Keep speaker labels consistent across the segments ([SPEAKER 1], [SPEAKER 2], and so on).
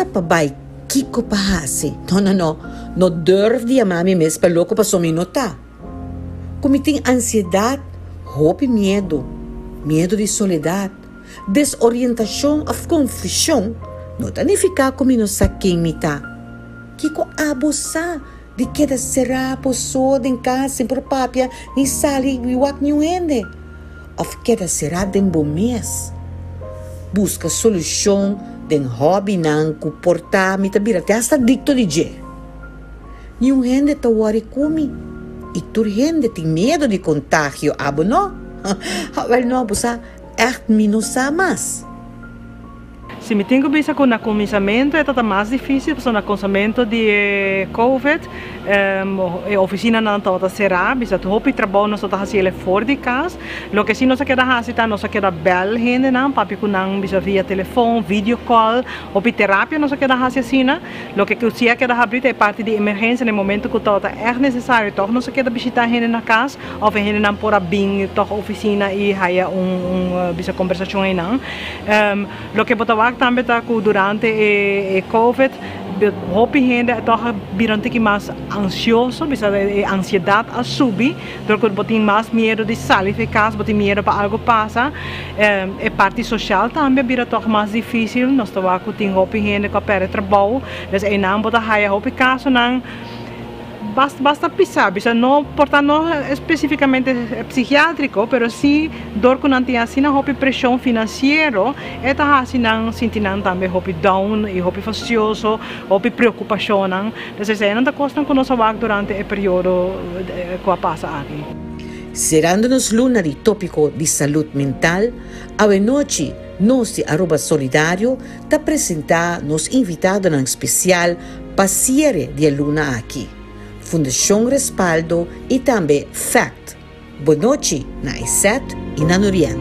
[SPEAKER 1] pa bai kiko pa hasi. No durfde a mami mes pa louco pa sominota. Comiting ansiedade, hope medo de soledade, desorientação of confusão, não tanifica como no saquem mita. Kiko abusa de que da será poso den casa por papia ni sali wiwak ni ende. Of que da será den bomes. Busca solução den hobby nang comportar mita birate hasta dicto de je. Ni ende ta wari kumi. E tu gente tem medo de contágio, abo não? Well, não, você echt minusa mais.
[SPEAKER 2] Se me tenho que com o começamento, é mais difícil, porque no começamento de COVID, a oficina não está será, bisa tu hopi trabalho não está fazendo fora de casa. Lo que sim nós queda fazer, nós queda bel gente não, papi com não bisa via telefone, video call, hopi terapia nós queda fazer assim, lo que você queda abrir é parte de emergência no momento que está é necessário, então nós queda visitar gente na casa, ou gente não pode vir toda oficina e haya bisa conversação aí não. Lo que botar também tá durante a COVID, hopi gente tá virando que mais ansioso, bisa a ansiedade a subir, porque botem mais medo de sair de casa, botem medo para algo passar, a parte social também vira toch mais difícil, nós tá com tem hopi gente que perde trabalho, dus é não botar haya hopi caso não basta pisar, não portanto não especificamente psiquiátrico, pero sim dor com antiassina hopi pressão financeira, eta assinan sentinan também hopi down e hopi fastioso, hopi preocupação, então é não da costa que nós vamos durante o período que passa aqui.
[SPEAKER 1] Cerrando-nos luna de tópico de saúde mental, a noite nós de Aruba Solidário te apresentar nos invitados em especial paciere de luna aqui. Fundação Respaldo e também FACT. Boa noite na Iset e na Nurian.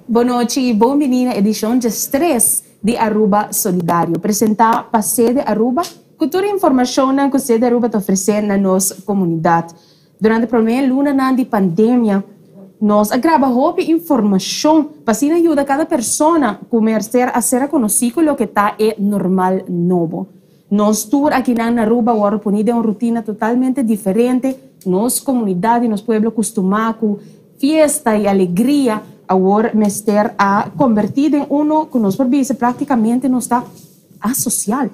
[SPEAKER 3] Boa noite e bem-vinda à edição de 3 de Aruba Solidário. Apresentar para a sede Aruba, cultura e informação que a sede Aruba te oferece na nossa comunidade. Durante a primeira luna de pandemia, nós agregamos informação para assim ajudar cada pessoa a ser conhecido o que está normal novo. Nós tour aqui na Aruba agora ponida uma rotina totalmente diferente. Nossa comunidade, nosso povo acostumado com festa e alegria, agora mestre a convertir em que nós podemos praticamente não está associado.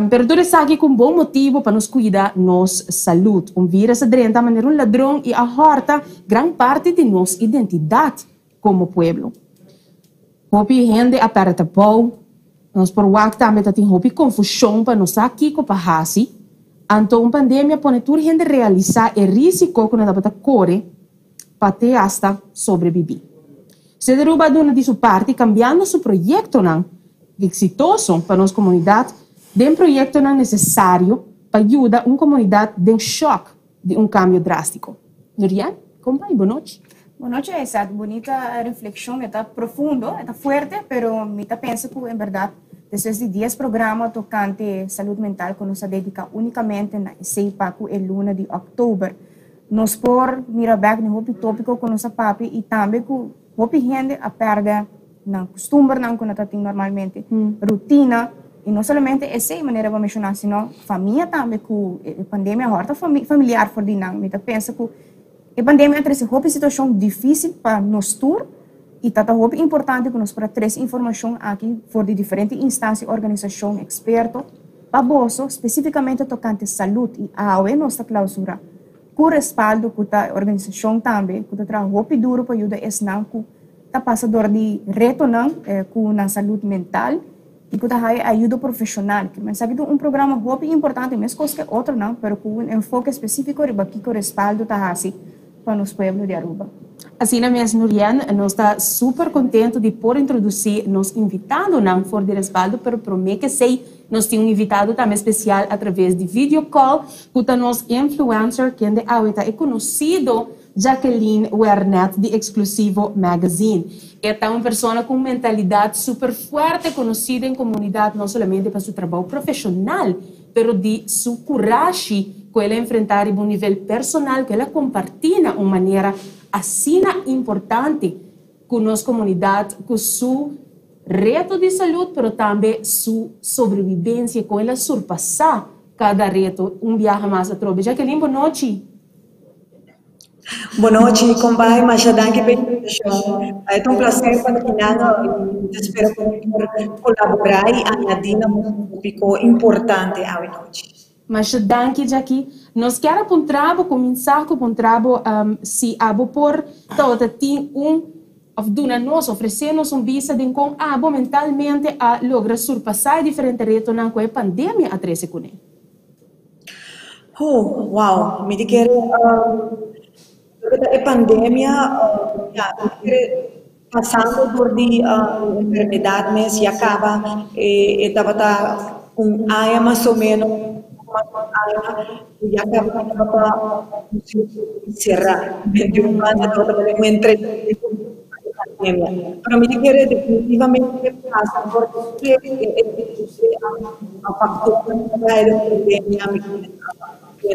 [SPEAKER 3] Pero tudo isso aqui com bom motivo para nos cuidar nossa saúde. Vírus adrenta a maneira ladrão e ahorta grande parte de nossa identidade como povo. Hopi gente aperta pau, nós por o também tem hopi confusão para nós aqui com a hasi. Então, a pandemia põe tudo gente realizar o risco que nós devemos correr para ter hasta sobreviver. Se derruba dona de sua parte, cambiando seu projeto exitoso para nossa comunidade, de um projeto não necessário para ajudar uma comunidade em choque de um cambio drástico. Nurian, como vai? Boa noite.
[SPEAKER 4] Boa noite, essa bonita reflexão, está profundo, está forte, pero me penso que, em verdade, desses de 10 programas tocante saúde mental que nos dedica unicamente na CEPAC e luna de outubro. Nós por mirar back no tópico com nossa papi e também com hopi gente a perder na costume não que nós temos normalmente, rotina. E não somente essa maneira de mencionar, sino família também, que a pandemia agora familiar for de não. Eu penso que a pandemia trouxe uma situação difícil para nós todos e está muito importante que nós para trazer informação aqui for de diferentes instâncias, organização, expertos, para bolso, especificamente tocante saúde e a nossa clausura. Com respaldo com a organização também, que está muito duro para ajudar esse não, que está passador de reto não, com a saúde mental, e que a ajuda profissional, que mensagem de programa muito importante, mesmo que outro não, mas com enfoque específico e aqui com respaldo assim para os povos de Aruba.
[SPEAKER 3] Assim mesmo, Nurian, nós estamos super contentes de poder introduzir nos invitado não for de respaldo, pero prometo que sei, nós temos invitado também especial através de video call, que nos influencer que é conhecido Jacqueline Wernet de Exclusivo Magazine. É uma pessoa com mentalidade super forte, conhecida em comunidade não somente para seu trabalho profissional, mas de sua coragem que ela enfrentar em um nível personal, que ela compartilha de uma maneira assim importante com nossa comunidade, com seu reto de saúde, mas também sua sobrevivência, com ela surpassar cada reto, viaje mais a trobe. Jacqueline, boa noite.
[SPEAKER 5] Boa noite, companheiro, mas já danke pela invitação. É um prazer para nós e espero colaborar e añadir um tópico importante à noite.
[SPEAKER 3] Mas danke, Jackie. Nós queremos começar com um trabalho, se abo por toda tem of duna nos oferecer-nos visa de como abo mentalmente a logra surpassar diferentes retos na qual a pandemia atrese com ele.
[SPEAKER 5] Oh, wow, me dizer a pandemia passando por de enfermidade, mas se acaba estava ano mais ou menos e acaba para encerrar de um ano para um entretenimento. Pero me dizer definitivamente passa porque a factor da pandemia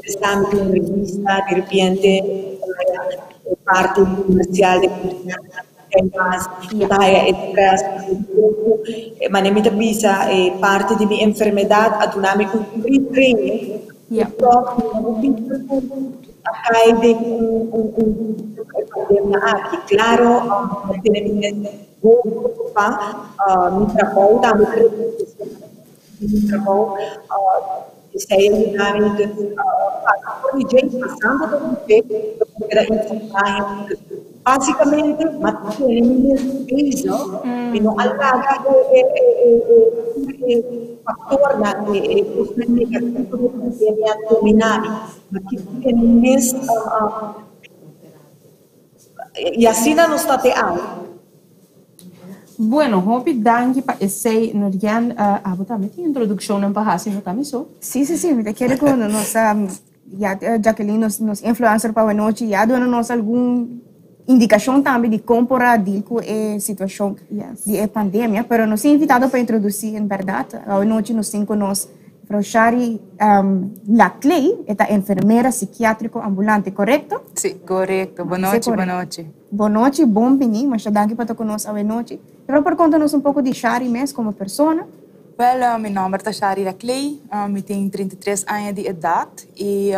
[SPEAKER 5] está en revista, de repente parte comercial de temas, extras, manera pisa parte de mi enfermedad, adunami un training, acá hay de pandemia aquí, claro, tenemos mi trabajo, saya dinâmica por gente passando por um jeito basicamente materiais peso e não alaga factor na dominar que temos e assim não está teado.
[SPEAKER 3] Bueno, hopi danke pa essay Norian abotamente introdução na bahasa no tamiso.
[SPEAKER 4] Sí, me quiere con nossa Jacqueline nos influencer para a noite já dando nos alguma indicação também de como para deal com a situação de pandemia, pero nos invitado para introduzir em verdade a noite nos cinco nós Frau Shari Laclay, esta enfermera psiquiátrico ambulante, correto?
[SPEAKER 6] Sì, corretto. Buonanotte, buonanotte.
[SPEAKER 4] Buonanotte, bom venir, mas danke por estar conosco hoje à noite. Pero por conta-nos pouco de Shari mesmo como pessoa.
[SPEAKER 6] Well, meu nome é Shari Laclay, eu tenho 33 anos de idade e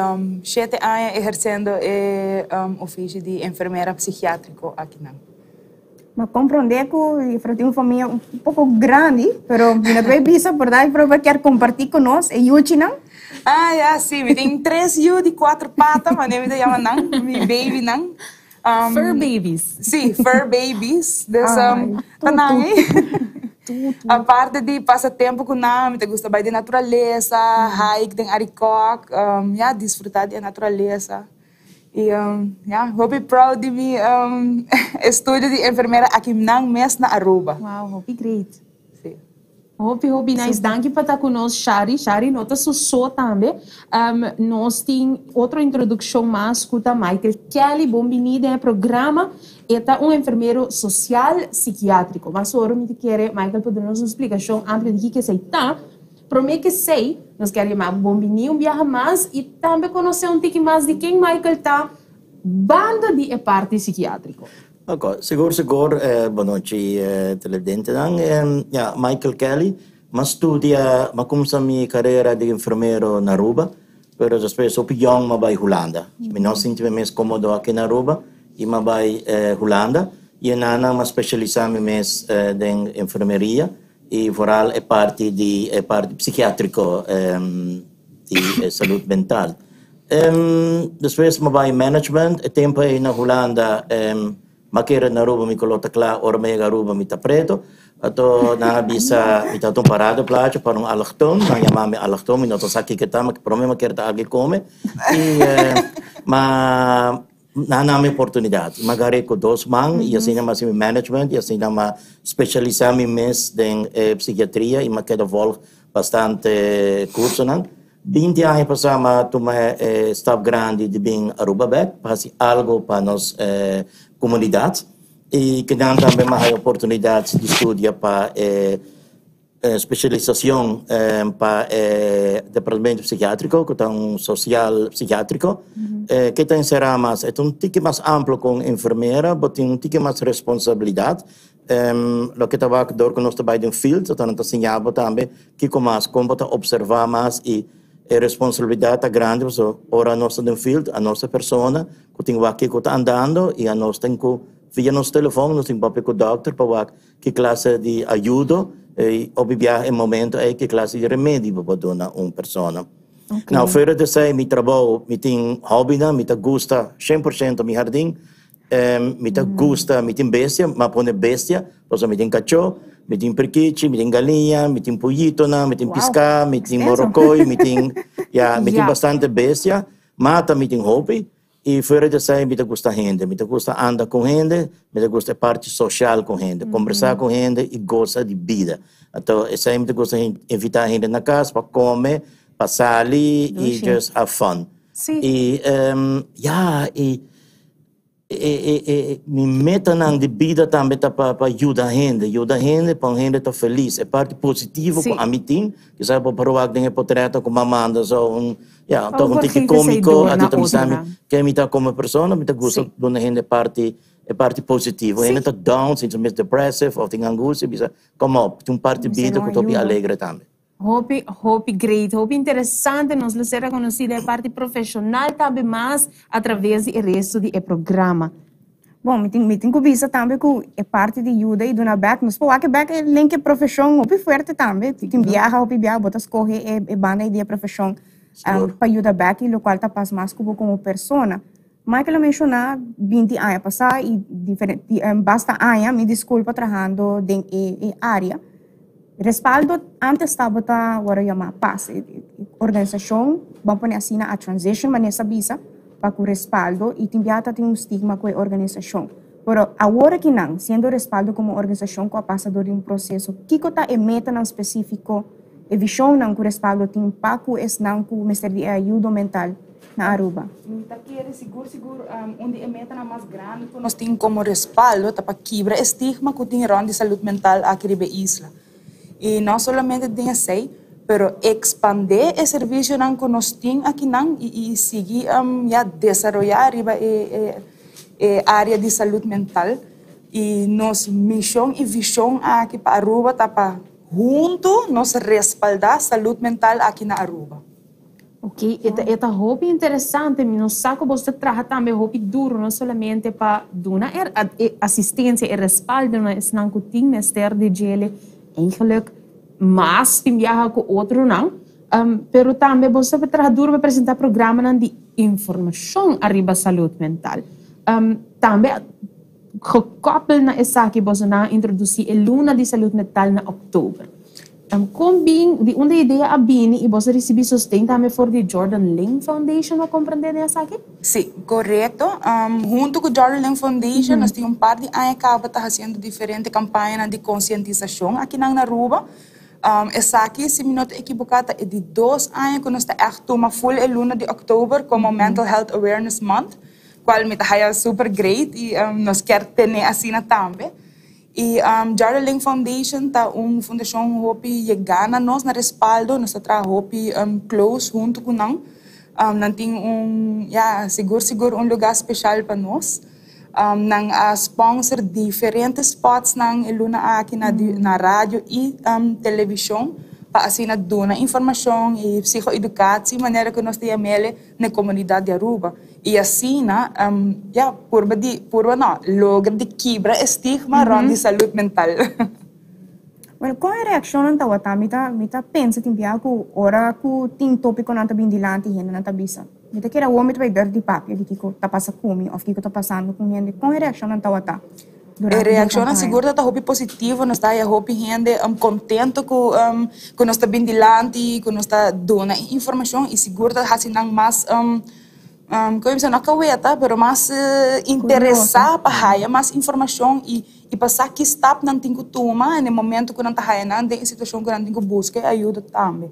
[SPEAKER 6] 7 anos exercendo o ofício de enfermeira psiquiátrico aqui na.
[SPEAKER 4] Mas compreender que eu tenho uma família pouco grande, mas minha tua bisa, verdade, para quer compartilhar conosco, e Yuchi não?
[SPEAKER 6] Sim, eu tenho 3 filhos de 4 patas, mas eu me chamo não, meu baby não.
[SPEAKER 3] Fur babies.
[SPEAKER 6] Sim, fur babies. A parte de passatempo com nós, eu gosto de natureza, hike, de aricoc, desfrutar da natureza. E hope proud de mim estúdio de enfermeira aqui mesmo na Aruba.
[SPEAKER 3] Wow, hope great.
[SPEAKER 6] Sim.
[SPEAKER 3] Hope nice. Danke por estar conosco, Shari. Shari, nota só também. Nós temos outra introdução mais com Michael Kelly. Bem-vindo ao programa. Ele é enfermeiro social psiquiátrico. Mas agora me quer, Michael, poder nos explicação antes de que você está. Para mim que sei, nós queremos bem-vindo viajar mais e também conhecer pouco mais de quem Michael está banda de parte psiquiátrico.
[SPEAKER 7] Ok, seguro, boa noite, televidente. Michael Kelly, mas studia, mas começa a minha carreira de enfermeiro na Aruba, mas depois eu fui young, mas vai Holanda. Eu não sinto mais cômodo aqui na Aruba, e mas vai Holanda, e eu me especializei mais em enfermeria, e vooral é parte psiquiátrico de saúde mental. Depois me vai management, e tempo aí na Holanda, maquera na Aruba me coloca lá, ormega Aruba me tá preto, ato na bisa me tá parado placa para alachton, na chamame alachton, me não tô aqui que tá, mas problema que tá aqui come, e na minha oportunidade, magari com 2 man, e assim na meu management, e assim na especializar-me mais em psiquiatria, e me queda volta bastante curso não. 20 anos passamos tomar staff grande de bem Aruba back, fazer algo para nós comunidade, e que também mais oportunidades de estudo para especialização para departamento psiquiátrico, que está social psiquiátrico, que tem será mais, é tique mais amplo com enfermeira, mas tem tique mais responsabilidade. Lo que estava dor que nós trabalhamos em field, então nós ensinamos também que como observar mais e a responsabilidade é grande, porque ora nós estamos em field, a nossa pessoa, que tem aqui que está andando e a nós tem que via nosso telefone, nós temos papel com o doctor para que classe de ajuda e obviar em momento é que classe de remédio para dar uma pessoa. Okay. Now, fora de isso, meu trabalho, me tem hobby, me gusta 100% meu jardim, me gusta, me tem bestia, mas põe bestia, porque me tem cachorro, me tem periquite, me tem galinha, me tem pollito, me tem pisca, me tem morocoi, me tem bastante bestia, mata, me tem hobby. E fora disso, me gusta gente, me gusta andar com gente, me gusta parte social com gente, conversar com gente e gostar de vida. Então, isso aí me gusta invitar gente na casa para comer, passar ali e just have fun.
[SPEAKER 4] Sim.
[SPEAKER 7] E, me meta de vida também para ajudar a gente para a gente estar feliz. É parte positiva com a mitim, que sabe para provar que tem a portreta com uma manda, então um tique cômico, a gente sabe que me como pessoa, me gusta de uma gente é parte positiva. A gente está down, se mais depressive, ou tem angústia, como tem parte vida que estou alegre também.
[SPEAKER 3] Hope great, hope interessante, nós será conhecida a parte profissional também, mas através do resto do programa.
[SPEAKER 4] Bom, me tem que visa também que é parte de ajuda e dona back, mas pô, aqui back é link profissão, hope forte também, tem viajar, botar escorrer é banda ideia profissão para ajudar back e o qual tá pas mais como persona. Mas que ela mencionou 20 anos passar e diferente, basta anos, me desculpa trabalhando em área. Respaldo antes estava agora chamar PAS, organização, vamos pôr assim a transition, mas nessa visa para o respaldo e tem um estigma com a organização. Pero agora que não, sendo respaldo como organização com a passador de um processo, que está a meta não específico, a visão não que o respaldo tem para que esse não que o Ministério de Ajuda Mental na Aruba.
[SPEAKER 6] Quero seguro onde a meta mais grande que nós temos como respaldo para quebrar o estigma que tem de saúde mental aqui na isla. E não somente tem assim, mas expandir o serviço que nós temos aqui e seguir desenvolver a área de saúde mental. E nossa missão e visão aqui para Aruba está para junto nós respaldar a saúde mental aqui na Aruba.
[SPEAKER 3] Ok, esta hobby interessante, nós saco você trabalha também hobby duro, não somente para dar assistência e respaldo, mas não que tem ministério de gele eigenlijk mas tem viajar com outro não, pero também você vai trabalhar duro para apresentar programa de informação arriba saúde mental. Também gekoppeld na essa que você não introduzir a luna de saúde mental na outubro. Combin de uma ideia a bini e você recebe sustento também for the Jordan Ling Foundation, não compreender essa aqui?
[SPEAKER 6] Sim, correto. Junto com o Jordan Ling Foundation, nós temos um par de anos que está fazendo diferentes campanhas de conscientização aqui na Aruba. Essa aqui, se me não estou equivocada, é de 2 anos que nós estamos uma full luna de outubro como Mental Health Awareness Month, qual me está super great e nós queremos ter assim também. E Jordan Ling Foundation está uma fundação que chega a nós na respaldo, nós trabalhamos close junto com nós. Nós temos seguro um lugar especial para nós. Nós sponsor diferentes spots na luna aqui na rádio e televisão para assim dar informação e psicoeducação de maneira que nós temos na comunidade de Aruba. E assim, logra de quebrar estigma de saúde mental.
[SPEAKER 4] Well, qual é a reação na tawata? Mita pensa que ora que tem tópico na tabin dilante hen na tabisa. Mita kira o vai dar de papel de kiko tá passa comi, of kiko tá passando com hen. Qual é a reação na tawata?
[SPEAKER 6] A reação na segura está hopi positivo, nós está hopi gente contento com nós está bem dilante, com nós está dando informação e segura está fazendo mais como se não caueta, pero mais interessar para mais informação e passar que está não tem que tomar no momento que não está aí na situação que não tem que buscar ajuda também.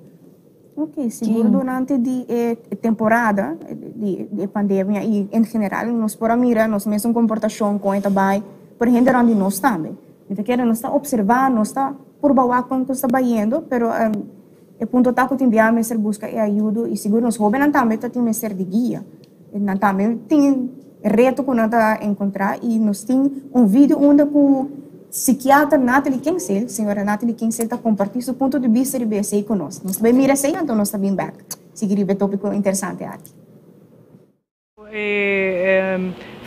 [SPEAKER 4] Ok, seguro durante a temporada de pandemia e em geral nós podemos mirar nós mesmo comportação com o trabalho por gente onde nós também. Então quero nós está observar, nós está por bawak quando está bayendo, pero e punto tá que tem bia mestre busca e ajuda e seguro nos jovens também tá tem mestre de guia. E não também tem reto que nós tá encontrar e nós tem vídeo onde o psiquiatra Nathalie Kinsel, senhora Nathalie Kinsel, tá compartilhando seu ponto de vista de BSA conosco. Nós bem mira sei, então nós tá bem back. Seguir o tópico interessante aqui.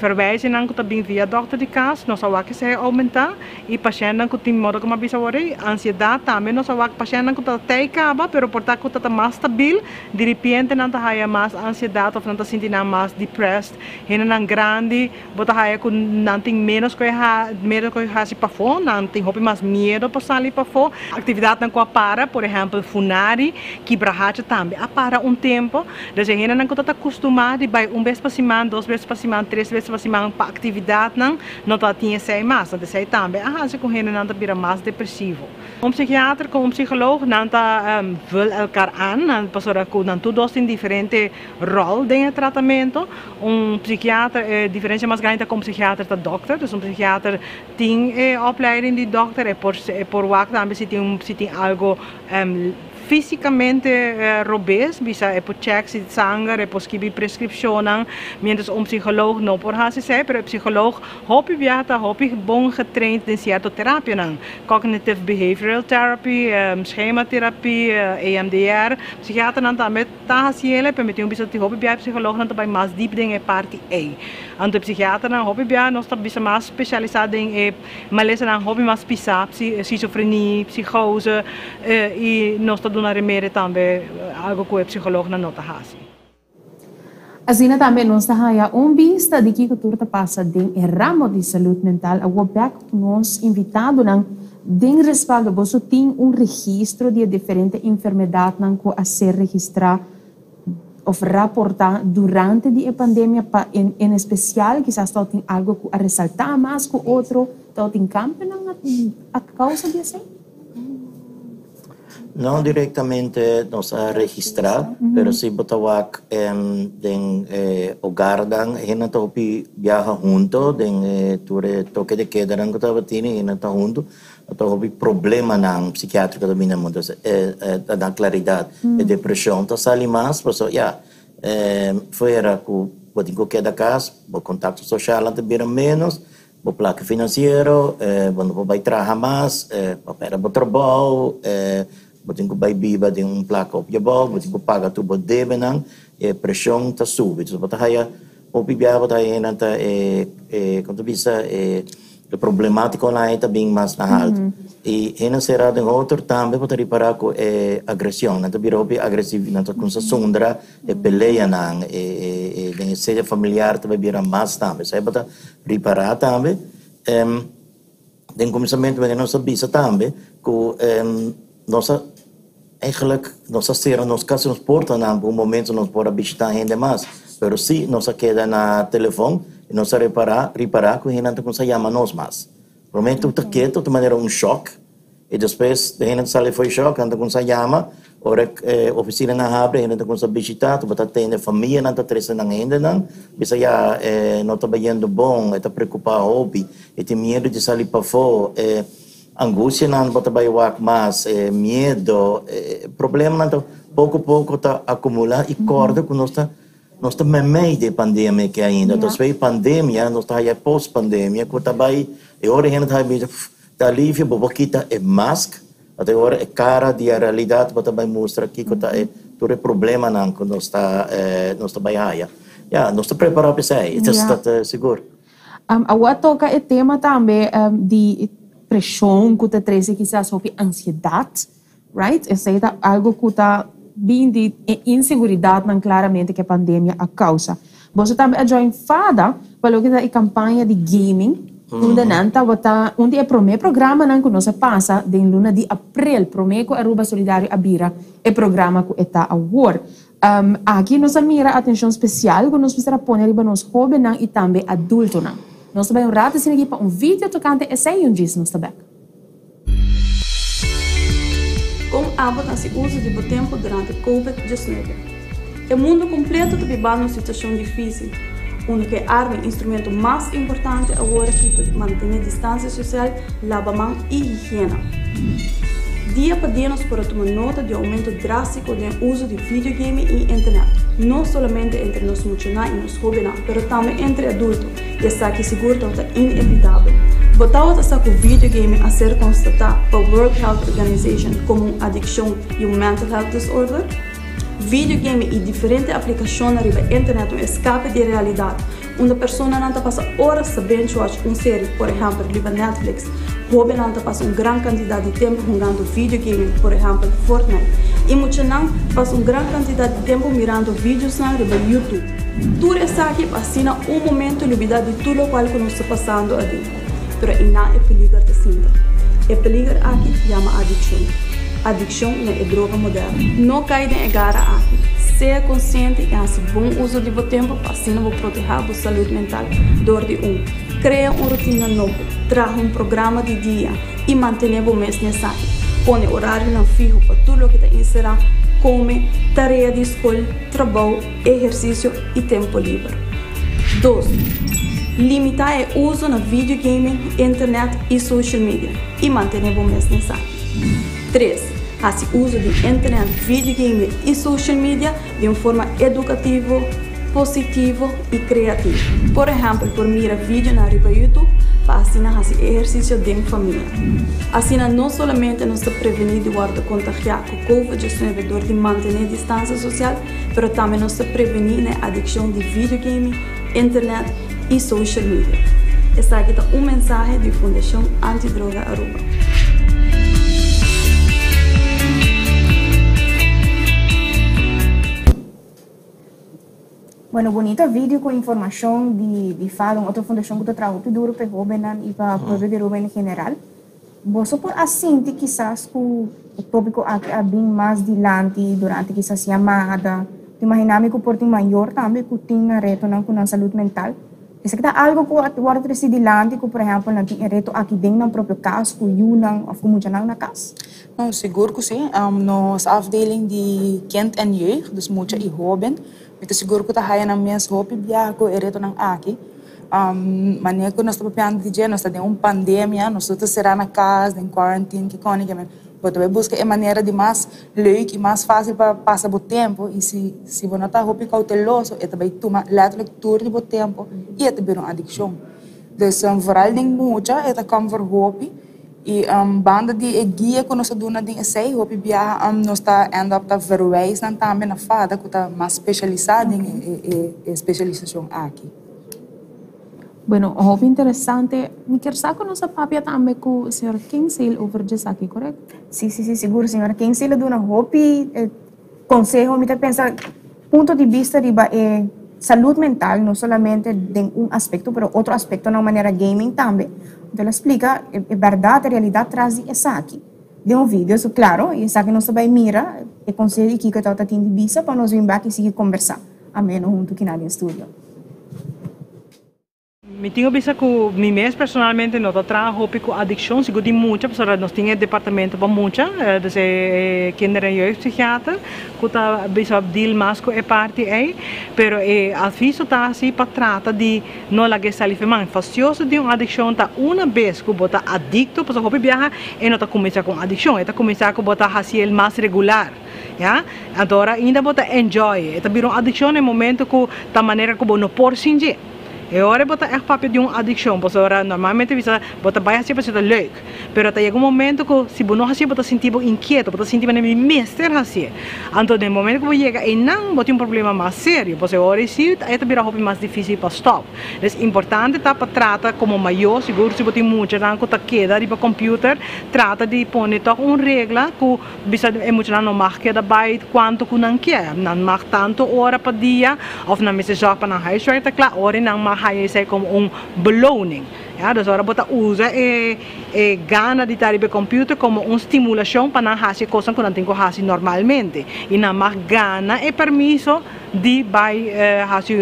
[SPEAKER 2] Verwijzen aan dat bing via dokter de cas, nós só que se aumentar e paciente que tem modo como bisa worry, ansiedade também nós só que paciente que tá até acaba, pero portar que tá mais stabil, de repente não tá haya mais ansiedade ou não tá sentindo mais depressed, hena não grande, bota haya com não tem menos que se para fora, não tem hope mais medo para sair para fora, atividade não para, por exemplo, funari, quebrahacha também, para tempo, dus hena não tá acostumado by vez para semana, 2 vezes para semana, 3 vezes para semana para atividade não tá tinha sei mais, então sei também, se com ele não tá vira mais depressivo. Psiquiatra com psicólogo não tá wil elkaar aan, pastora com não todos têm diferente rol dentro do tratamento. Psiquiatra diferença mais grande com psiquiatra da doctor, dus psiquiatra tem opleiding de doctor e por wacht também se tem algo fisicamente robusto, bisa é por check se sangue, é por escrever prescrição, mientras psicólogo não por fazer isso, pero psicólogo hopi viata, hopi bom getraind em certa terapia, cognitive behavioral therapy, schematerapie, EMDR, psiquiatra não também tá fazendo, permitiu bisa te hopi viata psicólogo não também mais deep em parte A. Ante psiquiatra não hopi viata nós também bisa mais especializado em malesa não hopi mais pisa, schizofrenia, psicose e nós na remédio também algo que o psicólogo não está fazendo.
[SPEAKER 3] Assim também nós temos vista de que a cultura passa dentro do ramo de saúde mental. A WOBEC nos invitado a den respaldo, você tem registro de diferentes enfermidades que a ser registrado ou raportar durante a pandemia, em especial, quizás tem algo que a ressaltar mais que o outro, tem campo a causa disso?
[SPEAKER 7] Não diretamente nos a registrar, pero si botawak den hogar dan hina topi viaja junto den toque de queda dan kota batini hina ta junto atau hobi problema nang psiquiátrico também na mundo da claridade e depressão tá sali mais passo fora com botin ko queda casa bo contato social ante bira menos bo placa financeiro quando vai trabalhar mais para bo trabalho botin ko bay biba din placa opjabal, botin ko paga tu bod debe nang pressão ta sube. So bota haya opibia bota haya nanta quanto bisa problemático na eta bing mas na halt. E hena será den outro também bota reparar ko agressão, nanta birobi agressivo, nanta com sa sondra peleia nang den seja familiar também bira mas também. Sai bota reparar também den começamento bem nossa bisa também ko eigenlijk nossa ser nos casos nos porta na momento nos pode visitar ainda mais, pero se nossa queda na telefone e nossa reparar com gente com se chama nós mais. Prometo tu quieto de maneira choque e depois de gente sale foi choque anda com se chama ora oficina na abre gente com se visitar tu bota tem família não tá três não ainda não bisa já não tá bem bom está preocupado hobby e tem medo de sair para fora angústia não bota baiwak mas medo problema não pouco a pouco tá acumular e corda com nós tá meio de pandemia que ainda então se pandemia nós tá aí pós pandemia que tá vai e hora ainda tá alívio boboquita é máscara até agora é cara de realidade bota vai mostrar aqui que tá todo problema não que nós tá vai aí nós tá preparado para isso está seguro
[SPEAKER 3] a toca é tema também de pressão que está trazendo quizás sobre ansiedade, right? Essa é algo que está vindo de insegurança, não claramente que a pandemia a causa. Você também a join fada para que a campanha de gaming, onde é o primeiro programa que nós passa de luna de abril, primeiro Aruba Solidário Abira, é programa que está a war. Aqui nós mira atenção especial que nós precisamos pôr para nós jovens e também adultos. Nós também um rato assim aqui para vídeo tocante esse diz nós também.
[SPEAKER 8] Com a se uso de tempo durante COVID-19. O mundo completo está vivendo uma situação difícil, onde que arma o instrumento mais importante agora que manter a distância social, lavar mãos e higiene. Dia para dia nós podemos tomar nota do aumento drástico do uso de videogame e internet. Não somente entre nós funcionários e nós jovens, mas também entre adultos. E essa aqui seguro é inevitável. Botar essa com videogame a ser constatado pela World Health Organization como uma adicção e um mental health disorder. Videogame e diferentes aplicações na internet um escape de realidade. Uma pessoa não passa horas a binge-watch uma série, por exemplo, na Netflix. Jovem não passa uma grande quantidade de tempo jogando videogame, por exemplo, Fortnite. E muitos não passam uma grande quantidade de tempo mirando vídeos no YouTube. Tudo isso aqui assina um momento de vida de tudo o qual nós estamos passando ali. Mas não é perigo de sinta. É perigo aqui chama adicção. Adicção é droga moderna. Não cai em gara aqui. Seja consciente e faça bom uso de seu tempo para assim não proteger a saúde mental. Dor de Cria uma rotina nova, traga um programa de dia e mantenha o mês necessário. Põe horário não fijo para tudo o que te inserir, come, tarefa de escola, trabalho, exercício e tempo livre. 2. Limitar o uso na videogame, internet e social media e mantenha o mês necessário. 3. Faça uso de internet, videogame e social media de uma forma educativa, positivo e criativo. Por exemplo, por mirar vídeo na YouTube para assim fazer exercício de família. Assim, não somente nos prevenir de guardar contagiar com COVID-19 dor de manter a distância social, mas também nos prevenir a adicção de videogame, internet e social media. Essa aqui é uma mensagem da Fundação Antidroga Aruba.
[SPEAKER 4] Bueno, bonita vídeo com informação de fala, outra fundação que eu trabalho duro para jovens e para o povo de Aruba em geral. Você por assim, quizás o tópico é bem mais dilante durante quizás chamada, imaginamos que o porto maior também que tem reto com a saúde mental. Isso que é algo que agora precisa dilante, que por exemplo, não tem reto aqui dentro do próprio caso, que não ou como já não na casa.
[SPEAKER 6] Não, seguro que sim. Nossa afdeling de kind en jeugd, dus muito e jovem. Então, seguro que está na minha roupa biaco e reto não aqui. Maneira que nós estamos pensando de nós estamos uma pandemia, nós estamos será na casa, em quarentena, que cônica, mas você busca a maneira de mais leuk e mais fácil para passar o tempo. E se você não está roupa cauteloso, você vai tomar letterlijk tour de o tempo e você vai uma adicção. Então, vooral ding muito, você come voor roupa. E banda de guia que nós dona de sei hopi biar nós está end up tá verwijs também na fada que está mais especializada em especialização aqui.
[SPEAKER 3] Bueno, hopi interessante. Me quer saber nossa papia também com o senhor Kingsley over isso aqui, correto?
[SPEAKER 4] Sim, seguro, senhora Kingsley dona hopi conselho, me pensa ponto de vista de saúde mental, não somente de um aspecto, mas outro aspecto na maneira gaming também. Então, ela explica, é verdade, a realidade traz essa aqui. De um vídeo, isso claro, e essa aqui nós vai mirar, e conselho que está tendo de vista para nós vir aqui e seguir conversar. Amém, junto aqui no estúdio.
[SPEAKER 2] Me tenho visto que mim mesmo personalmente não trabalho com adicção, seguro de muita, porque nós temos departamento para muita, desde kinder en jeugdpsychiater, que está visto deal mais com a parte aí, pero às vezes está assim para tratar de não lagar salifamento, fastioso de uma adicção tá uma vez que bota adicto, porque o viaja e não está começar com adicção, está começar com botar assim mais regular. Ja? Agora ainda bota enjoy, está virando adicção no momento que da maneira que não pode sentir. E ora bota echt papel de uma adicção, porque ora normalmente bisa bota baia sempre ser leuk, pero até chega momento que se você não assim bota sentir inquieto, bota sentir nem mister assim. Então no momento que chega e não bota problema mais sério, porque ora sim é também roupa mais difícil para stop. É importante tá para tratar como maior, seguro se bota muito ranco tá queda de computer, trata de pôr regra que bisa é muito não marca da byte quanto que não quer, não marca tanto hora para dia, ou não me se joga para não highlight, tá claro, hora não marca é como beloning. Ja, dus ora bota usa gana de estar no computer como estimulação para não fazer coisas que não tem que fazer normalmente. E não mais gana e permisso de fazer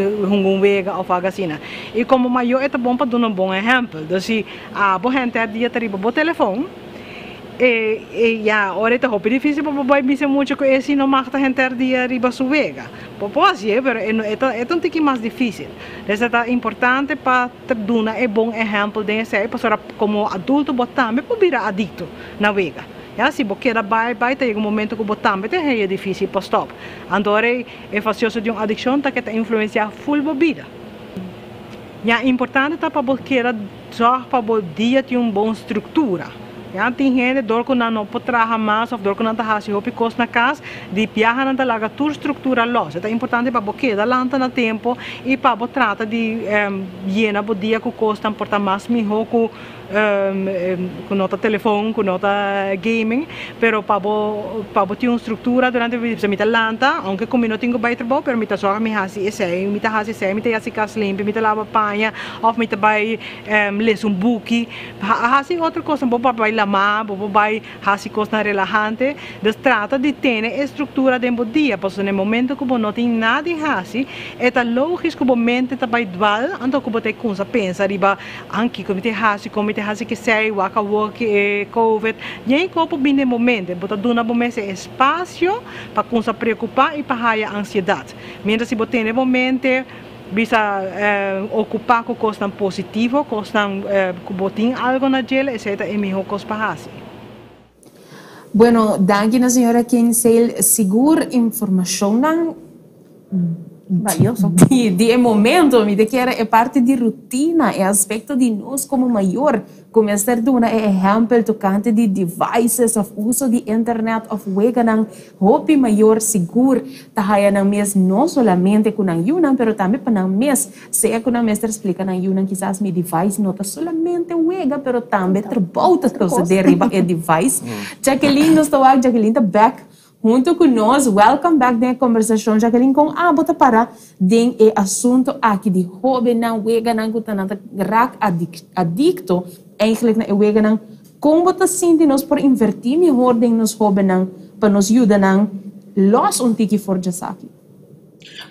[SPEAKER 2] vega ou algo assim. E como maior é bom para dar um bom exemplo. Então, se a gente dia ter o telefone, ora é muito difícil para o me muito que esse não marca a gente dia riba sua vega. Pode ser, mas é um pouquinho mais difícil. Então é importante para dar um bom exemplo de esse, porque como adulto também pode virar adicto na vega. Ja, se você quer vai ter um momento que você também é difícil para stop. Então é fácil de uma adicção que te influencia full a vida. Ja, importante é para você querer zorgar para o dia ter uma boa estrutura. Ja, tem gente que não pode trabalhar mais ou que não está fazendo coisas na casa, de viajar não larga toda estrutura los. É importante para você quedar lá no tempo e para você tratar de llenar o dia com coisas que importam mais melhor com nosso telefone, com nosso gaming, pero para ter uma estrutura durante a vida, me lanta, aunque como não tenho bem trabalho, pero me tá só me hasi esse, me tá hasi esse, me tá hasi casa limpa, me tá lava panha, ou me tá vai ler um book, hasi outra coisa, vou vai lamar, vou vai hasi coisa relajante, dus trata de ter estrutura dentro do dia, porque no momento que você não tem nada de hasi, é lógico que a mente tá vai dual, então que você começa a pensar, riba, anche como te hasi, como te hasi que sei, waka walk, covid, nem corpo bem no momento, você dá uma esse espaço para começar a preocupar e para a ansiedade. Mientras se você tem no momento, bisa ocupar com coisas positivas, coisas que você tem algo na gel, etc. é melhor coisa para fazer.
[SPEAKER 3] Bueno, danke na senhora Kinsale. Seguro informação
[SPEAKER 4] valioso.
[SPEAKER 3] De momento, me que é parte de rotina, é aspecto de nós como maior, começar a dar exemplo tocante de devices, of uso de internet, of weganang hopi maior seguro, tahaya ng mes não solamente com ang yunan, pero também para ang mes, se com ang mestre explica ng yunan, quizás mi device não tá solamente wega, pero também trabalha com deriva e device. Jacqueline nos tawag, Jacqueline tá back junto conosco. Welcome back na conversação, Jacqueline, com bota para den assunto aqui de hobby não wega não que tá rak adicto eigenlijk na wega não como bota sente nós por invertir melhor den nos hobby não para nos ajudar não los um tiki for jasaki.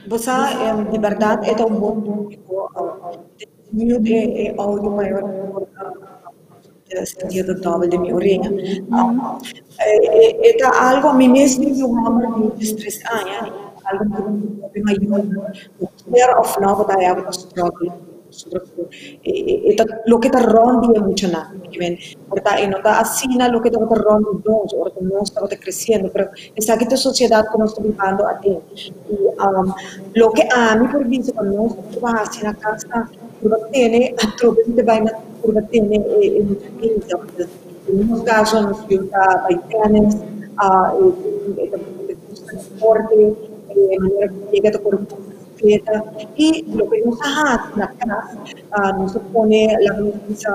[SPEAKER 5] Você de verdade é um bom público de áudio maior sentido doble de minha orelha. É algo a mim mesmo que eu amo de estressar, algo que me ajuda. Fear of now that I have a struggle. Lo que te ronda mucho nada, ¿verdad? Y no está así lo que te ronda dos, o que no está creciendo, pero está aquí la sociedad que nos está vivando a ti. Lo que a mí por visto cuando no está así en la casa, tiene atropello vaina, tiene mucha gente. En unos casos nos ayuda baitanes, deporte, de manera que llega a tu cuerpo. Y lo que nos hace en la casa, nos pone la noticia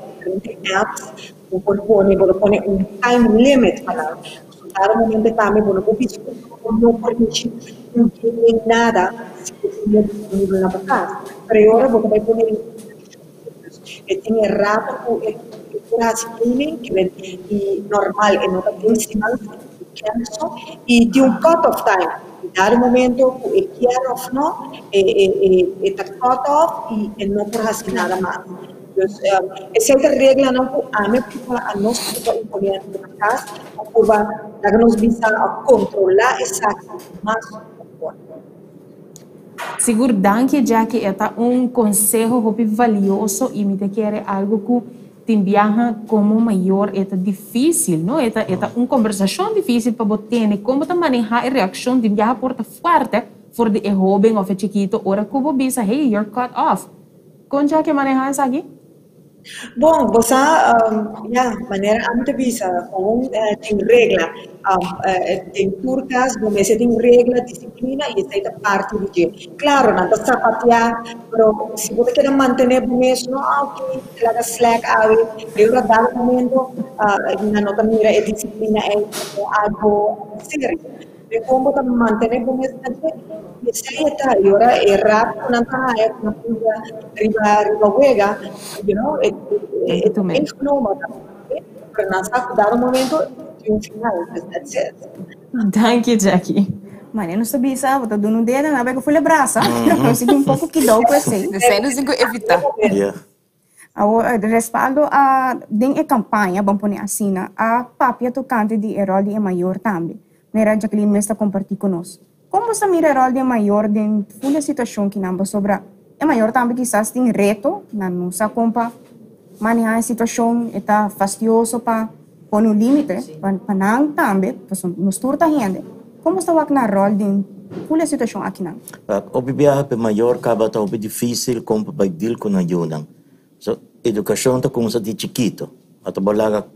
[SPEAKER 5] diferentes apps, nos pone un time limit para cada momento también, bueno, no permite nada si no disponible en la casa. Pero ahora vos vais a poner tiene rato que normal, en otra principal, y de un cut-off time. Dar un momento que quiero o no, está cut off y no puedo hacer nada más. Entonces, esa regla no a mí a nosotros imponiendo en la casa, para que nos visa a controlar esa más.
[SPEAKER 3] Seguro, danke, Jackie, é consejo muito valioso e me quer algo que te viaja como maior, é difícil, não? É uma conversação difícil para você ter, como te manejar a reação de viajar porta forte, for de jovem ou chiquito, ora que você bisa, hey, you're cut off. Como Jackie manejar isso aqui?
[SPEAKER 5] Bom, você, maneira muito visa, tem regra, tem turcas, você tem regra, disciplina e essa é parte do dia. Claro, não está sapatear, mas se você quer manter o mesmo, ok, claro, slack, eu já dá um momento, na nota mira, a disciplina é algo sério. Mas como você manter o mesmo, essa é a hora, é rápido, não está, não riba wega, you know, é fenômeno, para não dar um momento de final, that's it.
[SPEAKER 3] Thank you, Jackie.
[SPEAKER 4] Mano, eu não sabia isso, eu estou dando dedo, não é que eu fui abraçar, eu consegui um pouco que dou com esse.
[SPEAKER 6] Desenhos tem que evitar.
[SPEAKER 4] O respaldo a a campanha, vamos pôr assim, a papia tocante de rol de maior também. Mera Jacqueline me está compartilhando conosco. Como você mira o rol de maior em toda situação que nós sobre maior também quizás tem reto, na nossa compa manejar a situação está fastidioso para pôr um limite para não também, para nos turta gente. Como está o na rol de pula situação aqui não?
[SPEAKER 7] O bibiahe pe maior acaba tá o difícil como para deal com a yunang. So educação tá como se de chiquito. Ato balaga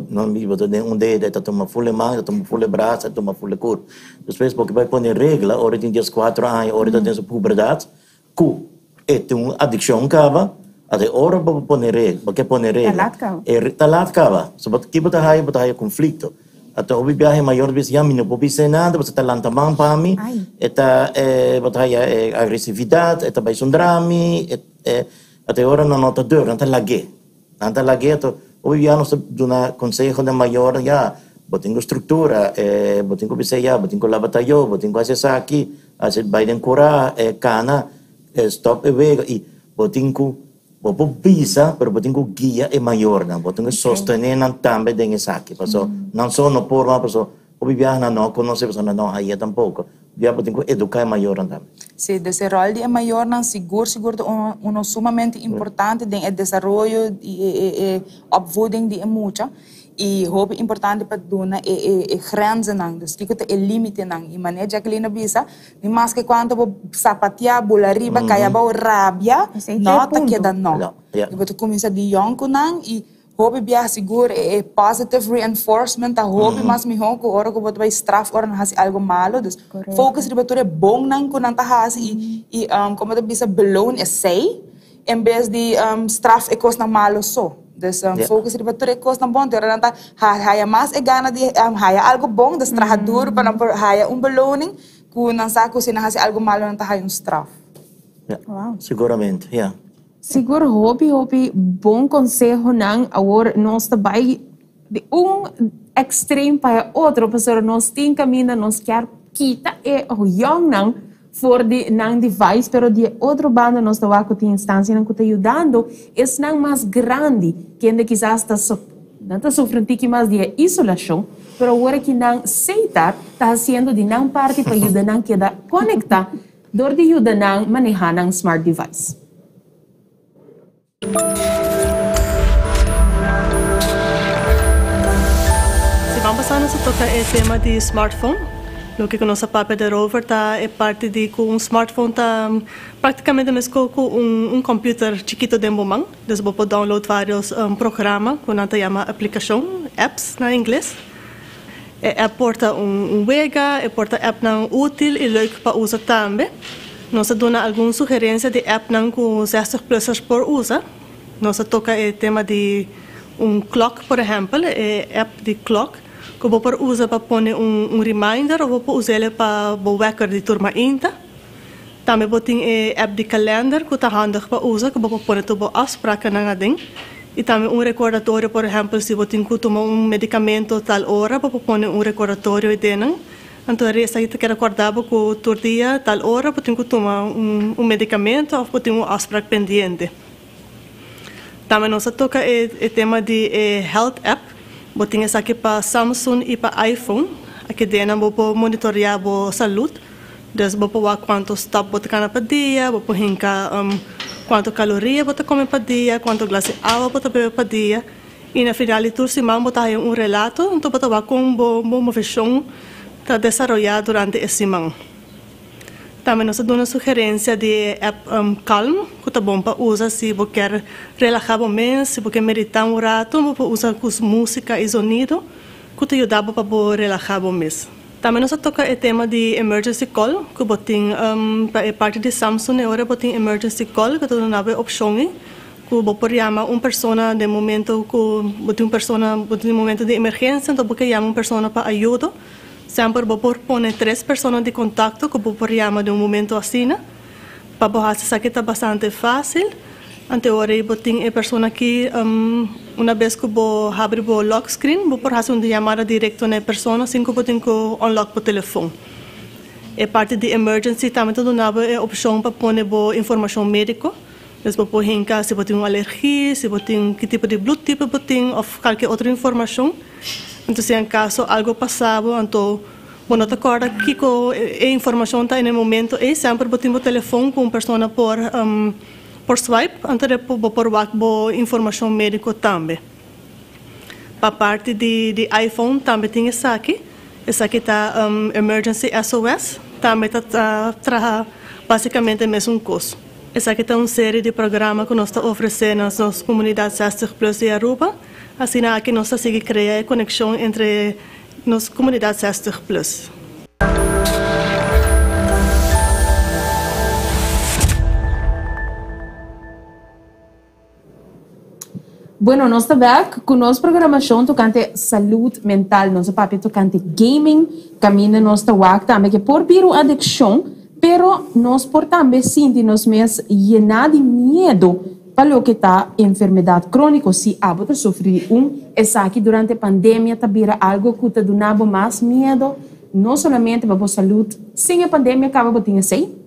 [SPEAKER 7] não me botou um dedo, tá toma full mão, tá toma full braço, tá toma full corpo. Depois porque vai pôr regra, hora tem 4 anos, hora tem sua puberdade, cu tem uma adicção acaba. Até hora para pôr regra, porque pôr regra. Talat acaba. So que botar aí conflito. Até o bibiahe maior vez já me não pode ser nada, você tá lantamang para mim, eta botar aí agressividade, eta vai sundrami, até hora não nota dor, não tá lague, ato o bibiahe nos dá conselho de maior já, botinho estrutura, botinho biseya, botinho labatayo, botinho asesaki, aset Biden cura, cana, stop e botinho Bopo bisa, pero botinho guia é maior, não? Botinho sostener não também tem esse aqui, passo não só no porma, passo o bibiahe não conhece, passo não aí tampouco, bibiahe botinho educar é maior também.
[SPEAKER 6] Sim, esse rol de maior não seguro um sumamente importante de desenvolvimento e opvoeding de mucha. E hoop importante para dona grenzen nang, dus die kunt limite nang. E mané Jacqueline bisa, ni mas que quanto bo sapatia bula riba kaya ba rabia, no ta queda no. E boto começa de yonko nang e hoop bia seguro positive reinforcement ta hoop mas mi honko ora ko boto vai straf ora hasi algo malo, dus focus riba tore bom nang ko nang ta hasi e como to bisa beloon sei em vez de straf e cos nang malo so. Dus focus riba tudo coisa na bom, terá nanta haya mais gana de haya algo bom, dus trajador para haya beloning, que não sabe se não haya algo malo nanta haya straf.
[SPEAKER 7] Wow. Seguramente, yeah.
[SPEAKER 3] Seguro hobby bom conselho não agora nós também de extremo para outro, para nós tem caminho nós quer kita o young não for de nang device, pero de outro bando nós estamos com a instância que está ajudando, é não mais grande, que ainda quizás está sofrendo mais de isolação, pero agora que não aceitar, está fazendo de não parte para ajudar não queda conectar, dor de ajudar não manejar não smart device.
[SPEAKER 2] Se vamos passar nessa toca é tema de smartphone. No que nossa papel de rover tá é parte de com smartphone tá praticamente mesmo com computer chiquito de momang, dus você pode download vários programas com a chama aplicação, apps na inglês. É porta wega, é porta app não útil e leuk para usar também. Nós dona alguma sugerência de app não com 60+ por usa. Nós toca é tema de clock, por exemplo, é app de clock. Que você pode usar para pôr reminder ou você pode usar para o wecker de turma inta. Também você tem app de calendar que está handig para usar, que você pode pôr tudo afspraken na ding. E também recordatório, por exemplo, se você tem que tomar medicamento tal hora, você pode pôr recordatório e dentro. Então, resta aí que recordar que todo dia, tal hora, você tem que tomar medicamento ou você tem afspraak pendente. Também nós toca o tema de health app. Você tem essa aqui para Samsung e para iPhone. Aqui dentro você pode monitorear a saúde. Então, você pode ver quanto stop você tem para dia, você pode ver quanto caloria você come para dia, quanto glass de água você bebe para dia. E na final de toda semana você tem relato, então você vai com uma motivação para desenvolver durante a semana. Também nós damos uma sugerência de app Calm, que é bom para usar se você quer relaxar o mês, se você quer meditar rato, você pode usar com música e sonido, que te ajuda para relaxar o mês. Também nós toca o tema de emergency call, que você tem parte de Samsung, agora você tem emergency call, que tem uma opção, que você pode chamar uma pessoa de momento, que você tem um momento de emergência, então você chama uma pessoa para ajuda. Sempre você pode 3 pessoas de contato que você pode chamar de momento assim. Para você que está bastante fácil. Agora você tem a pessoa que, uma vez que você abre o lock screen, você pode fazer uma chamada direta na pessoa, assim que você tem que unlock o telefone. É parte de emergency, também tem uma opção para pôr informação médica. Você pode ver se você tem uma alergia, se você tem que tipo de blood tipo você tem, ou qualquer outra informação. Então, se em caso algo passado, então, você te acorda que a informação está no momento, e sempre você tem o telefone com uma pessoa por swipe, então, você pode informação médica também.
[SPEAKER 9] para parte de iPhone também tem essa aqui tá Emergency SOS, também tá basicamente o mesmo curso. Essa aqui tá uma série de programas que nós estamos oferecendo nas nossas comunidades 60+ de Aruba, assim aqui nós estamos criando conexão entre nossas comunidades 60+.
[SPEAKER 3] Bueno, nós estamos aqui com nossa programação tocante saúde mental, nosso papel tocante gaming, caminho nós estamos aqui também que por vir adicção, pero nós por também sentimos mesmo llenar de medo para o que está enfermidade crônica, se a sofrer essa aqui durante a pandemia também algo que está dando mais medo, não somente para a saúde, sem a pandemia acaba de ter sei,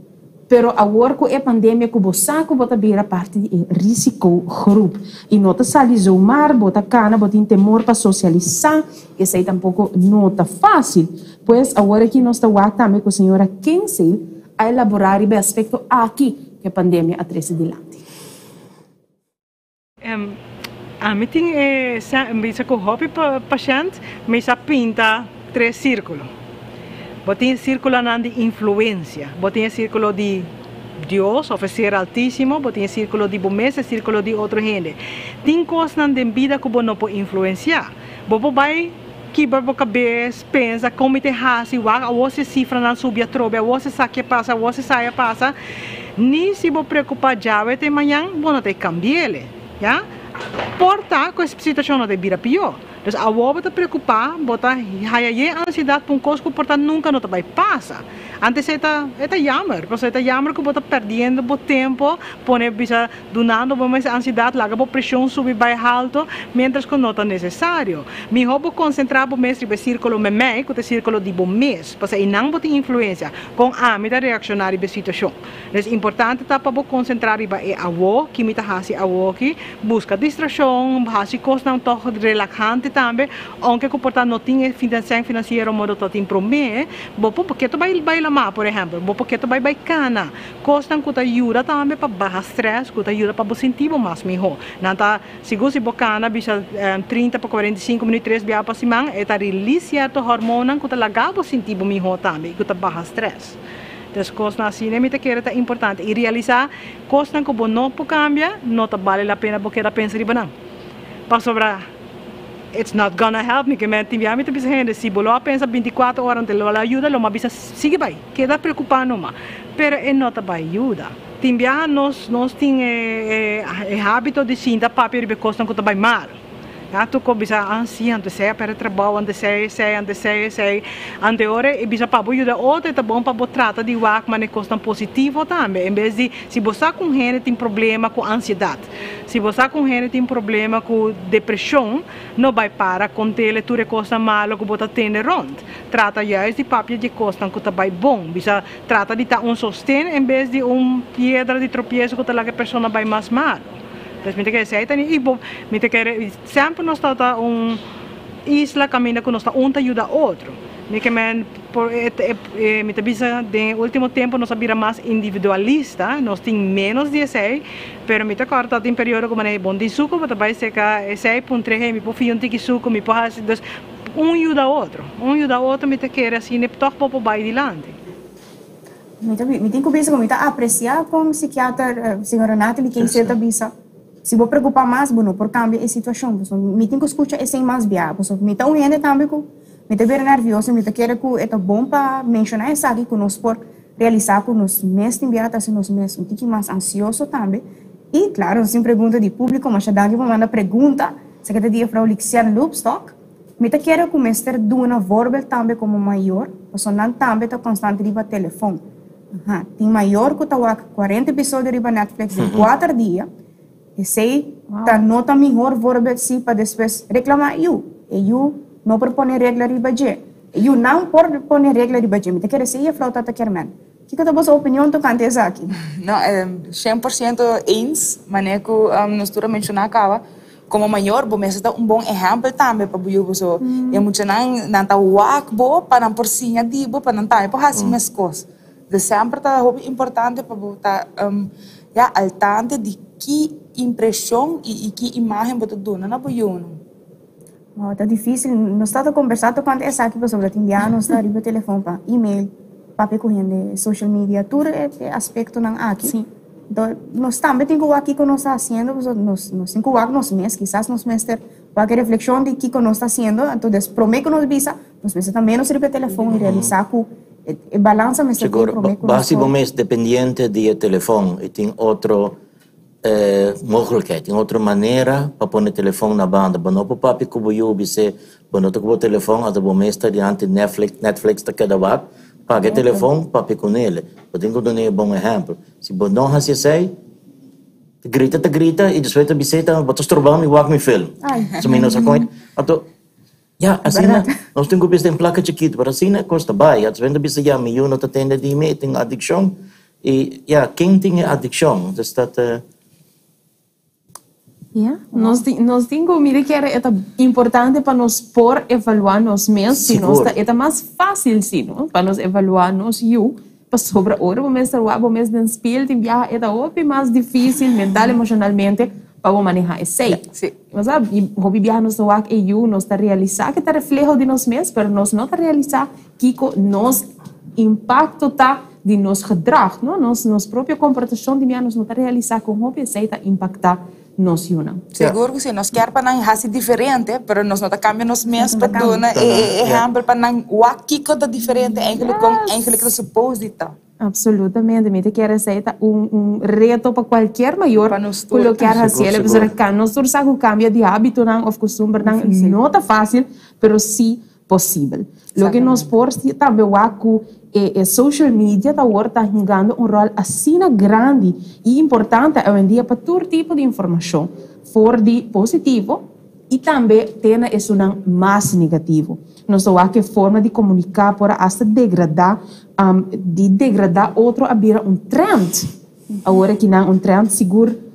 [SPEAKER 3] pero agora com a pandemia que você bota beira parte de risco grupo e não está salindo mar, bota cana, bota temor para socializar, isso aí tampouco não está fácil, pois agora que nós estamos também com a senhora Kenzel a elaborar o aspecto aqui que a pandemia atrás adiante.
[SPEAKER 2] A mim tem que o hobby paciente, mas pinta 3 círculos. Botem círculo de influência, botem círculo de Deus, oferecer altíssimo, botem círculo de bomesa, círculo de outra gente. Tem coisas na vida que não pode influenciar. Você vai quebrar a cabeça, pensa, como te raci, você cifra na subia trobe, você sabe que passa, você saia passa. Nem se você preocupar já, vai ter amanhã, você não tem que cambiar, já? Porta com essa situação não tem vira pior. Então, a você está preocupar, bota a ansiedade para um coisa que porta nunca não vai passar. Antes é jammer, porque é jammer que você está perdendo o tempo, pone bisa donando mais ansiedade, larga a pressão subir bem alto, mientras que não é necessário. Me roubo concentrar o mês no círculo meme, que é o círculo de bom mês, porque não tem influência com a minha reaccionar à situação. É importante para concentrar em a você, que me está fazendo a você que busca distração, faz coisas não tão relaxantes também, aunque o porta não tem financeiro modo todo impromer, porque tu vai lá, por exemplo, porque tu vai cana, coisas que ajuda também para baixar stress, que ajuda para você sentir mais melhor. Não tá, se você bocana, bisa 30 para 45 minutos 3 dias para semana, é tá release certo hormônio que lagar para sentir melhor também, que baixa stress. Então, coisas assim, é muito importante e realizar coisas que você não pode cambiar, não vale a pena porque pensa de banana. Para sobrar it's not gonna help me, que me tiver muito gente, se você pensa 24 horas antes de ajuda, lo mais sigue bem, queda preocupado mas, pero não vai ajudar. Timbia nós tem hábito de sentar papel de coisas que vai mal. Tu bisa ansia ante saya para trabalho ante saya ante hora e bisa para ajuda outra tá bom para trata de wak mas coisa positivo também em vez de se você com gente tem problema com ansiedade se você com gente tem problema com depressão não vai para com tele tudo coisa malo que você tem rond trata já de papel de coisa que tá vai bom bisa trata de tá sostén em vez de pedra de tropeço que tá lá que a pessoa vai mais mal. Então, me quer dizer, me quer sempre nós está isla caminha que nós está ajuda outro. Me quer me tabisa de último tempo nós vira mais individualista, nós tem menos de 6, pero me corta tem período como é bom de suco, mas vai ser que 6.3 me pode fiar que suco me pode fazer ajuda outro, me quer assim, ne toque para vai adiante.
[SPEAKER 4] Me tem que pensar como está apreciar como psiquiatra, senhora Nathalie, quem se está se vou preocupar mais, bueno, por cambiar a situação, me tem que escutar esse mais viável, me está olhando também com, me está bem nervioso, me está querendo que é bom para mencionar isso aqui que nós por realizar com nós mesmos enviados, assim nós mesmos, tem que mais ansioso também, e claro, assim pergunta de público, mas já dá que manda pergunta, se quer dia para o Lixian Loopstock, me está querendo que o mestre duna verbal também como maior, porque não também está constante riba telefone, tem maior que está 40 episódios riba Netflix de 4 dias. E sei, tá nota melhor verbal sim para depois reclamar eu não propõe regra de budget, eu não propõe regra de budget, me te quer dizer a flauta tá querendo. Que a vossa opinião tocante isso aqui?
[SPEAKER 6] Não, 100% eens, mas que nós estamos mencionando acaba como maior, bom, mas é bom exemplo também para o so, e muito não tá wak bo para não por si de bo para não tá para assim mais coisas. De sempre tá importante para botar al tanto de que impressão e que imagem você dá na boiona.
[SPEAKER 4] Oh, tá difícil. Nós estamos conversando com essa aqui sobre o enviar nós está riba telefone para e-mail, papel correndo, social media, tudo é aspecto não aqui.
[SPEAKER 3] Sim.
[SPEAKER 4] Então, nós também temos aqui que nós está fazendo, nós temos que nós mesmos, quizás nós mesmos qualquer reflexão de que nós está fazendo, então prometo que nós visa, nós mesmos também nós riba telefone e realizar com balança, mas também prometo que nós.
[SPEAKER 7] Basicamente dependente do telefone e tem outro mogelijkheid, tem outra maneira para pôr o telefone na banda. Mas não para papi que eu disse, quando eu o telefone, até o mês está diante Netflix está cada vez, paga o telefone, papi com ele. Eu tenho que dar um bom exemplo. Se você não faz isso, grita, e depois você visita, você está trabalhando e vai me filme. Se me não se conta, então, ja, assim, nós temos que ter placa chiquita, mas assim, custa bem. Às vezes, você já me não tem de mim, tem adicção, e, ja, quem tem adicção? Está
[SPEAKER 3] Nós temos que é importante para nós por evaluar nós mesmos, se nós é mais fácil para nós evaluar nós para sobre hora, o mês o mês de speel, tem viajar é mais difícil mental emocionalmente para manejar esse. Mas o viajar nós nós está realizar que está reflejo de nós mesmos, mas nós não está realizar que nos impacto tá de nos gedrag, nos própria comportação de nós não está realizar com o que está impactar nos una.
[SPEAKER 6] Seguro que sim, nós quer para não fazer diferente, mas nós não cambiamos nós mesmos para dar exemplo para não o aqui que é diferente, eigenlijk que supposto tá.
[SPEAKER 3] Absolutamente, me quer aceitar reto para qualquer maior colocar assim, ele precisa que nós todos cambia de hábito não, ou costume não tá fácil, mas sim possível. Lo que nós por também social media está jogando rol assim grande e importante hoje em dia para todo tipo de informação, for de positivo e também tem um mais negativo. Nós temos que forma de comunicar por hasta degradar, de degradar outro a virar trend. Agora que não trend seguro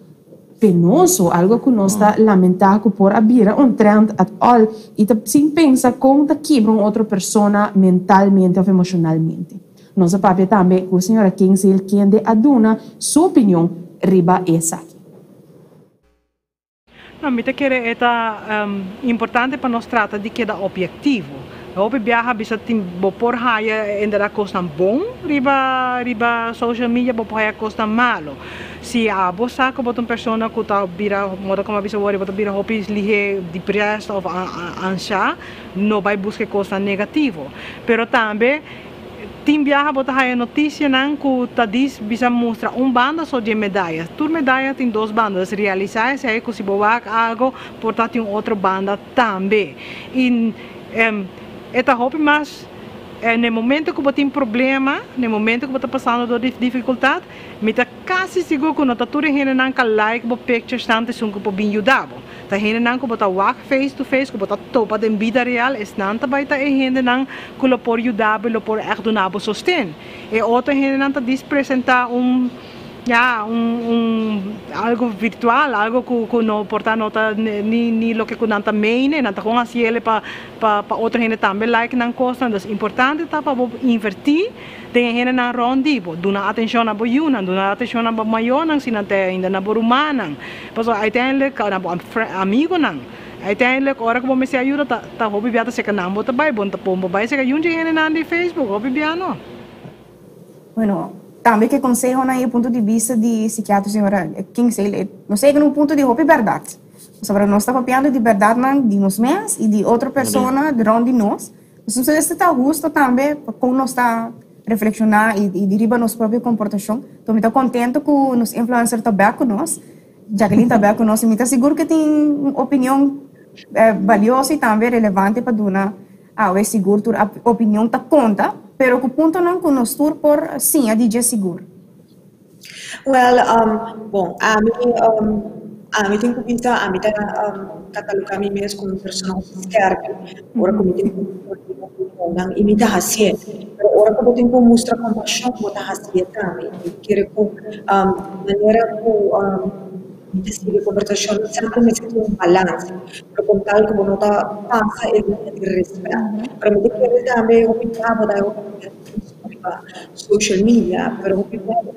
[SPEAKER 3] penoso, algo que nós está lamentando por abrir trend at all e sem pensar como está quebrando outra pessoa mentalmente ou emocionalmente. Nossa papi também, a senhora Kingsley, quem de aduna sua opinião riba essa aqui.
[SPEAKER 2] Não, me quer é importante para nós tratar de que é objetivo. Hope viaja bisa tim bopor haya endera costa bom riba social media bopor haya costa malo. Se a bosa ko boton persona ko ta bira moda como bisa wari boton bira hopi lihe depressed of ansha no vai buscar costa negativo. Pero também tim viaja bota haya notícia nan ko ta dis bisa mostrar banda só de medalhas. Tur medalha tem duas bandas realizar se aí ko si boak algo portar tem outra banda também. Eta hopi mas no momento que você tem problema, no momento que você está passando por dificuldade, me está quase seguro que não está tudo ainda não que like bo pictures tanto são que bem ajudado. Tá ainda não que você walk face to face, que você topa de vida real, é não tá vai tá ainda não que lo por ajudar, lo por ajudar sostén. E outro ainda não tá despresentar algo virtual, algo que não porta nota ni lo que não tá main, não tá com assim ele para outra gente também like não costa, então é importante tá para invertir, tem gente na rondibo, dona atenção na boiuna, dona atenção na maior, não se não tem ainda na borumana, pois aí tem ele na amigo não. Aí tem ele hora que você me ajuda tá hobby biata se que não bota vai bom tá pombo vai se que junte gente na de Facebook hobby biano.
[SPEAKER 4] Bueno, também que aconselho na ponto de vista de psiquiatra senhora Kingsley, não sei que no ponto de roupa verdade. Sobre nós está copiando de verdade de nós mesmos e de outra pessoa de onde nós. Então se está justo também com nós está reflexionar e deriva nossa própria comportação. Então me está contente que os influencers estão bem com nós. Jacqueline está bem com nós e me está seguro que tem opinião valiosa e também relevante para dar é seguro a opinião está conta. Pero o ponto não que nós tur por sim a DJ seguro.
[SPEAKER 5] Well, bom, a mim tem que pensar, a mim tá catalogar a mim mesmo como pessoa esquerda. Ora como tem que e me dá assim. Ora como tem que mostrar compaixão, botar assim também. Quero que maneira que decide conversação sempre necessita balanço. Pero com tal como não tá passa ele respeito. Para mim que também o pintado da social media, pero o pintado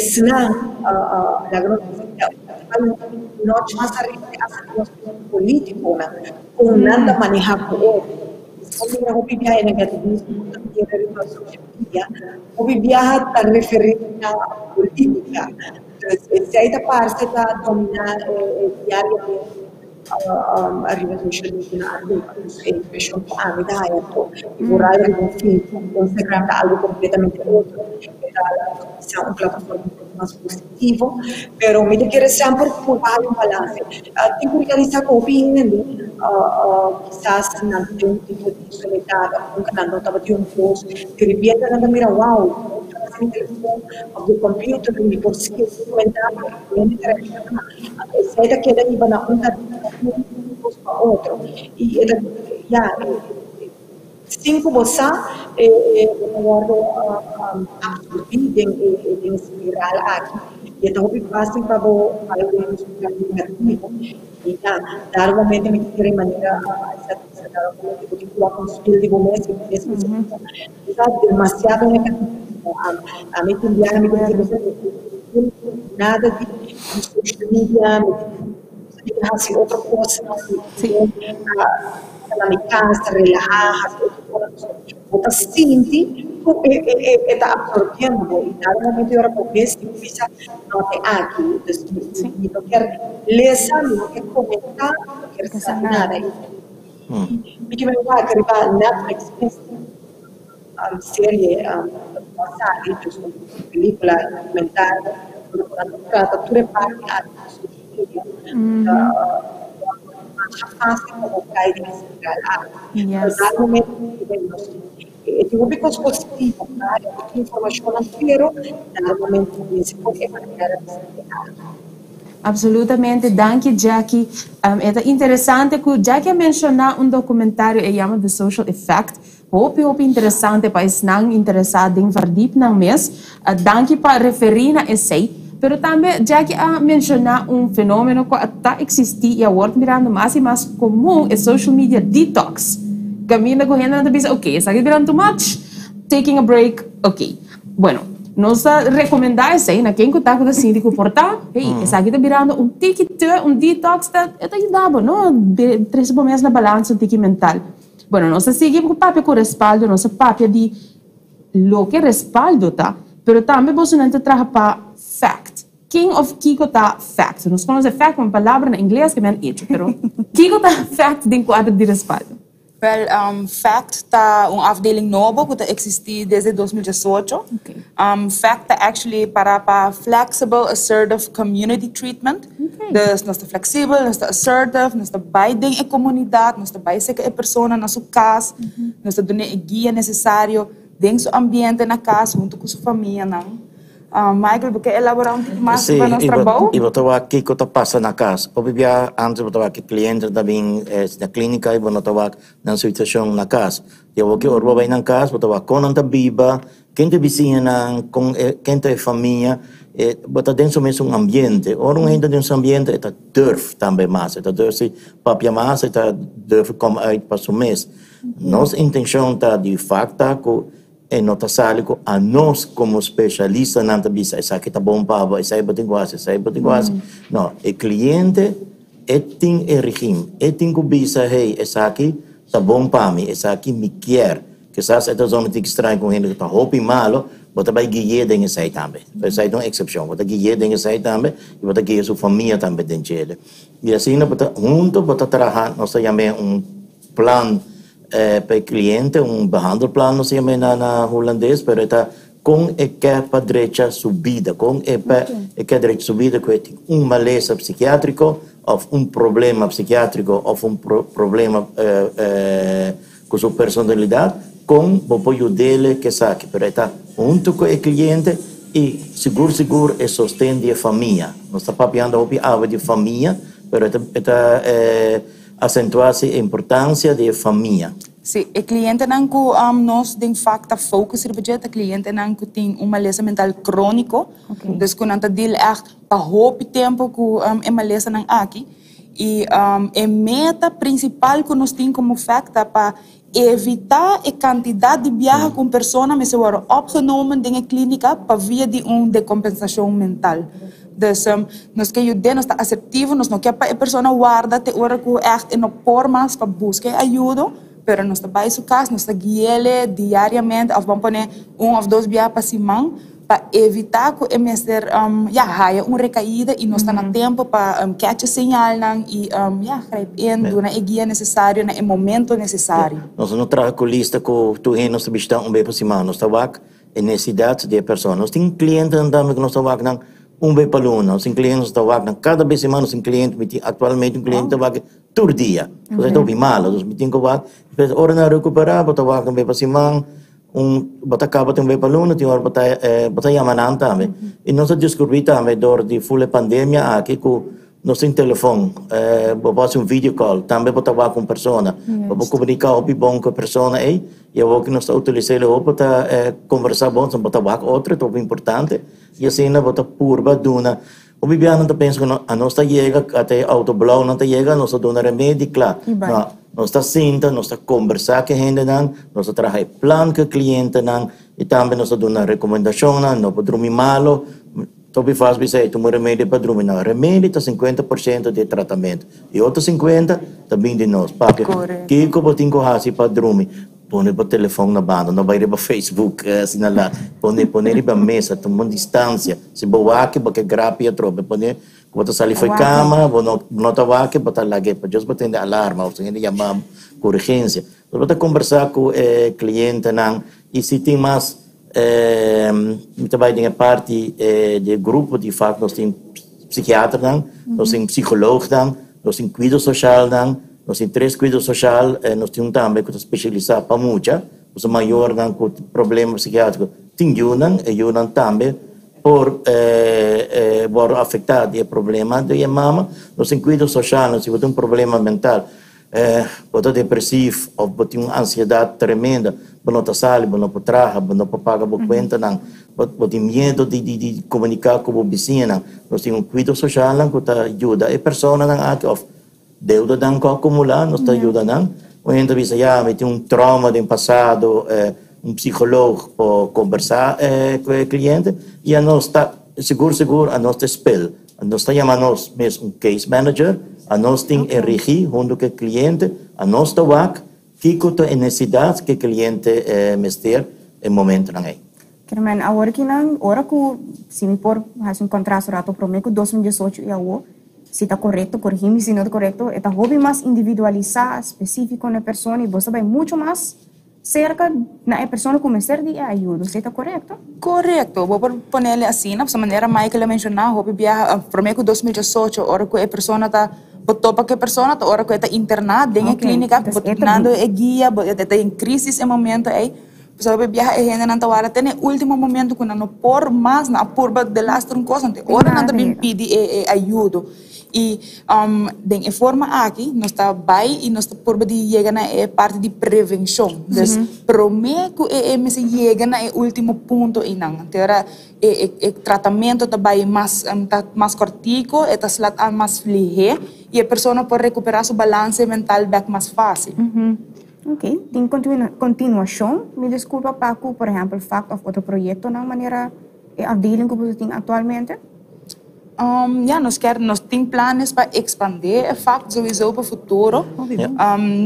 [SPEAKER 5] senang la gran noche más arriba político, com nada manejar com outro. Quando eu vivia em negativismo, também era a social media, eu vivia a referir à política. Se aí da parte da dominar diariamente arriva social media na arriva, e fechou a medalha, e o horário arriva um fim, o Instagram está algo completamente outro, é uma plataforma mais positiva, pero me quero sempre provar um balance. Tenho que realizar com opinião, quizás não tem um tipo de soledade, um canal não estava de um post, que repete nada mira, wow, no telefone, o computer, e por si que comentário, sai daquela e vai na conta de um post para outro. E cinco você absorver em espiral aqui. E então o fácil para o negativo. E dar um momento me de maneira de colocar um espírito de momento demasiado negativo. A mim enviar me nada de social media, assim outra coisa, na minha casa, relajar, outra sente, está absorvendo, e dá um momento de hora por vez, que precisa não tem aqui, não quer ler, não quer comentar, não quer saber nada. E que me vai arribar Netflix, série, película, documentário, tudo é parte da fácil como cair em espiral. Dar um momento de um bico positivo, porque informação não quero, dar um momento de se poder maneira de espiral.
[SPEAKER 3] Absolutamente, danke Jackie. É interessante que Jackie mencionou um documentário que chama The Social Effect. Hoop interessante para não interessado em verdiep na mes. Danke para referir na essay. Pero também Jackie mencionou um fenômeno que está existir e agora mirando mais e mais comum é social media detox. Caminha correndo na cabeça, ok, isso aqui é too much. Taking a break, ok. Bueno, nós recomendamos aí, na quem que está com assim de comportar, hey, isso aqui está virando um ticket, um detox, está ajudando, não? Principalmente na balança do ticket mental. Bueno, nós seguimos com o papel com respaldo, nossa papel de lo que respaldo tá, pero também você não traga para fact. King of Kiko tá fact. Nós conhecemos fact, uma palavra em inglês que é hecho, pero Kiko tá fact de quadro de respaldo.
[SPEAKER 6] Well, FACT está uma afdeling novo que existe desde 2018.
[SPEAKER 3] Okay.
[SPEAKER 6] FACT é actually para flexible, assertive community treatment.
[SPEAKER 3] Okay.
[SPEAKER 6] Dus nós está flexível, nós está assertive, nós está bem a comunidade, nós está bem a pessoa na sua casa, nós está dando a guia necessário dentro do seu ambiente na casa, junto com sua família, não? Michael, você quer elaborar um pouco mais sobre o nosso trabalho?
[SPEAKER 7] E você vai aqui que está passando na casa. Obviamente, antes você vai aqui cliente também na clínica e você vai na situação na casa. Eu vou que orba vai na casa, você vai com a biba, quem te vizinha, com quem te família, você tem o mesmo ambiente. Ora, gente tem um ambiente, está durf também mais, está durf se papia mais, está durf como aí para o mês. Nossa intenção está de facto é notável a nós como especialistas não sabemos isso aqui está bom para isso aí botem quase não o cliente tem o regime tem que bisa hey isso aqui está bom para mim isso aqui me quer que sabe essa zona de estranho com gente que está roupa malo você vai guiar dentro isso aí também isso aí não é exceção você guiar dentro isso aí também e você guiar sua família também dentro e assim você junto você trabalhar nós chamamos plano para o cliente, behandelplan, não sei na holandês, mas está com a capa direita subida, com a capa direita subida que tem maleza psiquiátrico, ou problema psiquiátrico, ou problema com sua personalidade, com o apoio dele que sabe, mas está junto com o cliente e seguro é sustento da família. Nós estamos papiando a de família, mas está acentuar-se a importância da família.
[SPEAKER 6] Sim, o cliente não nós de facto focus o budget, o cliente não tem uma maleza mental crônico, então quando a deal echt para roupa tempo com a maleza não aqui e a meta principal que nós temos como facto para evitar a quantidade de viagens com pessoas que foram opgenomen in de clínica para via de decompensação mental. Dus nós que ajudar, nós está assertivo, nós não quer para a pessoa guarda te hora que echt em formas para buscar ajuda, pero nós está bij casa, nós está guiando diariamente, of vamos pôr of dois dias para cima, para evitar que o mestre haja recaída e nós está no tempo para catch a sinal e grijpen doen a guia necessário no momento necessário.
[SPEAKER 7] Nós não trabalhamos com lista que tu nós estamos bem para cima, nós trabalhamos em necessidades de pessoas. Nós temos clientes também que nós trabalhamos bem para aluno, nós temos clientes que trabalhamos cada vez semana, nós temos clientes atualmente cliente trabalha todo dia. Nós estamos bem mal, nós temos que hora na recuperar, trabalhamos bem para cima. Bata acaba também para aluno, tem hora bata yamanan também. E nós descobri também durante a full pandemia aqui que nós temos telefone, fazer video call, também bata falar com pessoa, para comunicar bom com a pessoa aí. E eu que nós utilizamos para conversar bom, bata falar outra, é importante. E assim nós bata purba duna. O bibiano não pensa que a nossa chega até autoblau não chega, nós dona remédio, claro. Nós está senta, nós está conversar com a gente, nós trabalha plan com o cliente, e também nós dona recomendação, não pode dormir malo. Tobi faz dizer, tu remédio para dormir, não, remédio está 50% de tratamento, e outro 50% também de nós. Porque que eu tenho que fazer para dormir? Põe para o telefone na banda, não vai para Facebook, assinalar, põe para a mesa, toma distância, se boa aqui, porque grave a tropa, põe bota sali foi cama, não estava aqui, bota lá que para just bota de alarma, ou seja, chamar com urgência. Bota conversar com o cliente, não, e se tem mais, também tem a parte de grupo, de fato, nós temos psiquiatra, não, nós temos psicólogo, não, nós temos cuidado social, não, nós temos 3 cuidados social, nós temos também que especializar para muita, os maior não com problema psiquiátrico, tem ajudam também por afetar o problema de mama, nós temos cuidado social, nós temos problema mental, pode depressivo, ou pode uma ansiedade tremenda, não está sali, não pode trabalhar, não pode pagar a conta, não pode medo de comunicar com o vizinho, nós temos cuidado social que ajuda a pessoa que deuda dan ko acumular, nós está ajudando. O gente diz, tem trauma do passado, psicólogo para conversar com o cliente, e a nós está seguro, a nós espelho. A nós está chamando mesmo case manager, a nós tem RG junto com o cliente, a nós está wak, que a necessidade que o cliente mestre em momento não é.
[SPEAKER 4] Carmen, agora que se me por fazer um contrato rato para mim, 2018 e agora, se está correto, corrigir-me se não está correto, é um hobby mais individualizado, específico na pessoa, e você vai muito mais cerca na pessoa que mestre de ajuda. Você está correto?
[SPEAKER 6] Correto. Vou pôr ele assim, na maneira Michael mencionou, hobby viaja, para mim, 2018, hora que a pessoa está topa que a pessoa está hora que está internada dentro da clínica, botando a guia, está em crise em momento aí. Pessoa viaja e gente não está agora, tem o último momento que não por mais na curva de lastro coisa, hora não está bem pedir ajuda. E de forma aqui, nós está bem e nós está por de chegar na parte de prevenção. Então, para mim, que me se chega na último ponto e não. Então, o tratamento está bem mais cortico, está mais fluido e a pessoa pode recuperar seu balanço mental bem mais fácil.
[SPEAKER 4] Ok, em continuação, me desculpa, Paco, por exemplo, o facto de outro projeto na maneira afdeling que você tem atualmente?
[SPEAKER 6] Nós temos planos para expandir o facto sowieso para o futuro.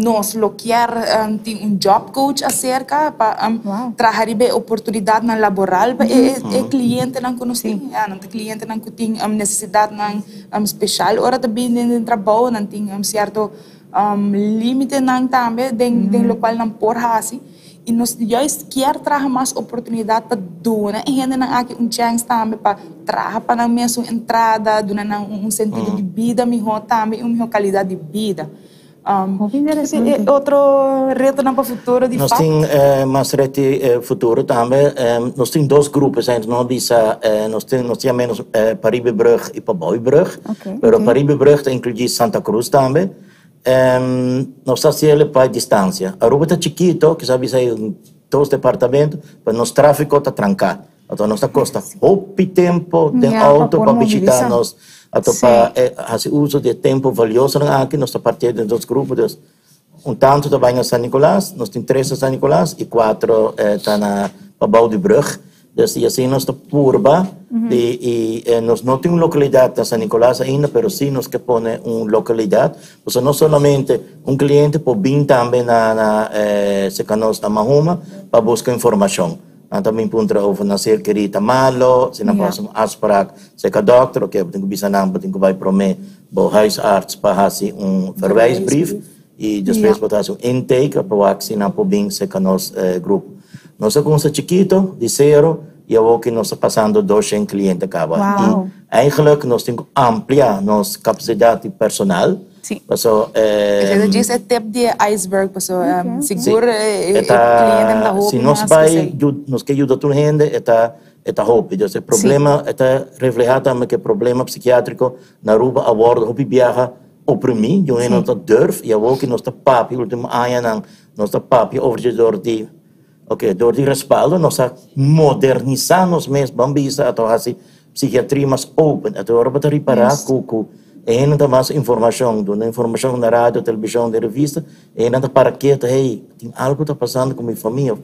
[SPEAKER 6] Nós queremos ter job coach acerca para trazer oportunidade laboral para o cliente que nós temos. O cliente que tem necessidade especial, ora também no trabalho, não tem certo limite também, do qual não pode fazer. E nós juist quer trazer mais oportunidade para donar e ainda não há chance também para trazer para a sua entrada, donar sentido de vida melhor também, uma qualidade de vida. Outro reto para o futuro de
[SPEAKER 7] nós temos mais reto futuro também. Nós temos 2 grupos, nós temos menos Paribebrug e Paboibrug. Mas Paribebrug inclui Santa Cruz também. Nós estamos para a distância. A Aruba está chiquito, que sabe sair 2 departamentos, mas nosso tráfego está trancado. Então, nós custa pouco tempo de auto para visitar nós. Então, para fazer uso de tempo valioso aqui, nós estamos partindo de 2 grupos. Tanto também em São Nicolás, nós temos 3 em São Nicolás e 4 estão na Pabau de Brug. Dus assim nós está purba e nós não temos localidade na San Nicolás ainda, mas sim nós que põe uma localidade. Então não somente cliente pode vir também se nós na Mahuma para buscar informação. Também puntra over na cerca malo, se na próxima afspraak, se ka dokter, oké, betekent bisa naam, betekent wij prome, bo huisarts para assim verwijsbrief e depois botar intake para que se na pobing se ka nos grupo. Nós somos chiquito, de zero, e eu que nós passando 200 clientes acaba.
[SPEAKER 3] Wow.
[SPEAKER 7] E eigenlijk nós temos ampliar nossa capacidade de personal.
[SPEAKER 6] Sim.
[SPEAKER 7] Paso,
[SPEAKER 6] Você disse é tip de iceberg, paso seguro cliente da roupa.
[SPEAKER 7] Se nós vai, nós que ajuda toda gente, é roupa. Então, o problema é reflejar também que problema psiquiátrico na Aruba a bordo roupa viaja oprimir, eu não durf, e eu que nós tá papi, último ano nós tá papi over door die respaldo, nós tá modernizar nos mesmos bambisa, ato assim psiquiatria mais open, ato ora para reparar com ainda mais informação, dona informação na rádio, televisão, de revista, ainda para que hey, tem algo está passando com minha família,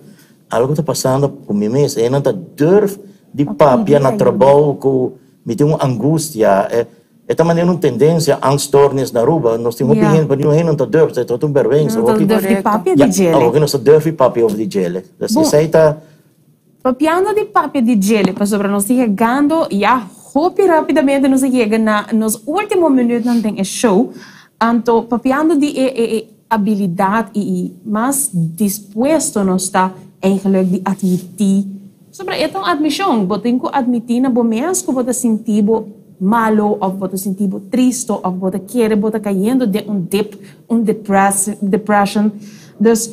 [SPEAKER 7] algo está passando com mim mesmo, ainda durf de papia na trabalho, com me tem uma angústia, também uma tendência anstornis na Aruba, nós temos opinião para ninguém não durf, é todo vergonha,
[SPEAKER 3] durf de papia de gele.
[SPEAKER 7] Alguém não durf de papia de gele, isso aí está
[SPEAKER 3] papiando de papia de gele, para sobre nós chegando rapidamente nós chega nos últimos minutos do show, então papiando de habilidade e mais disposto nós está eigenlijk de admitir sobre esta admissão, botem que admitir na bomés que você sentir malo ou você sentir triste ou você quer você caindo de depression, dus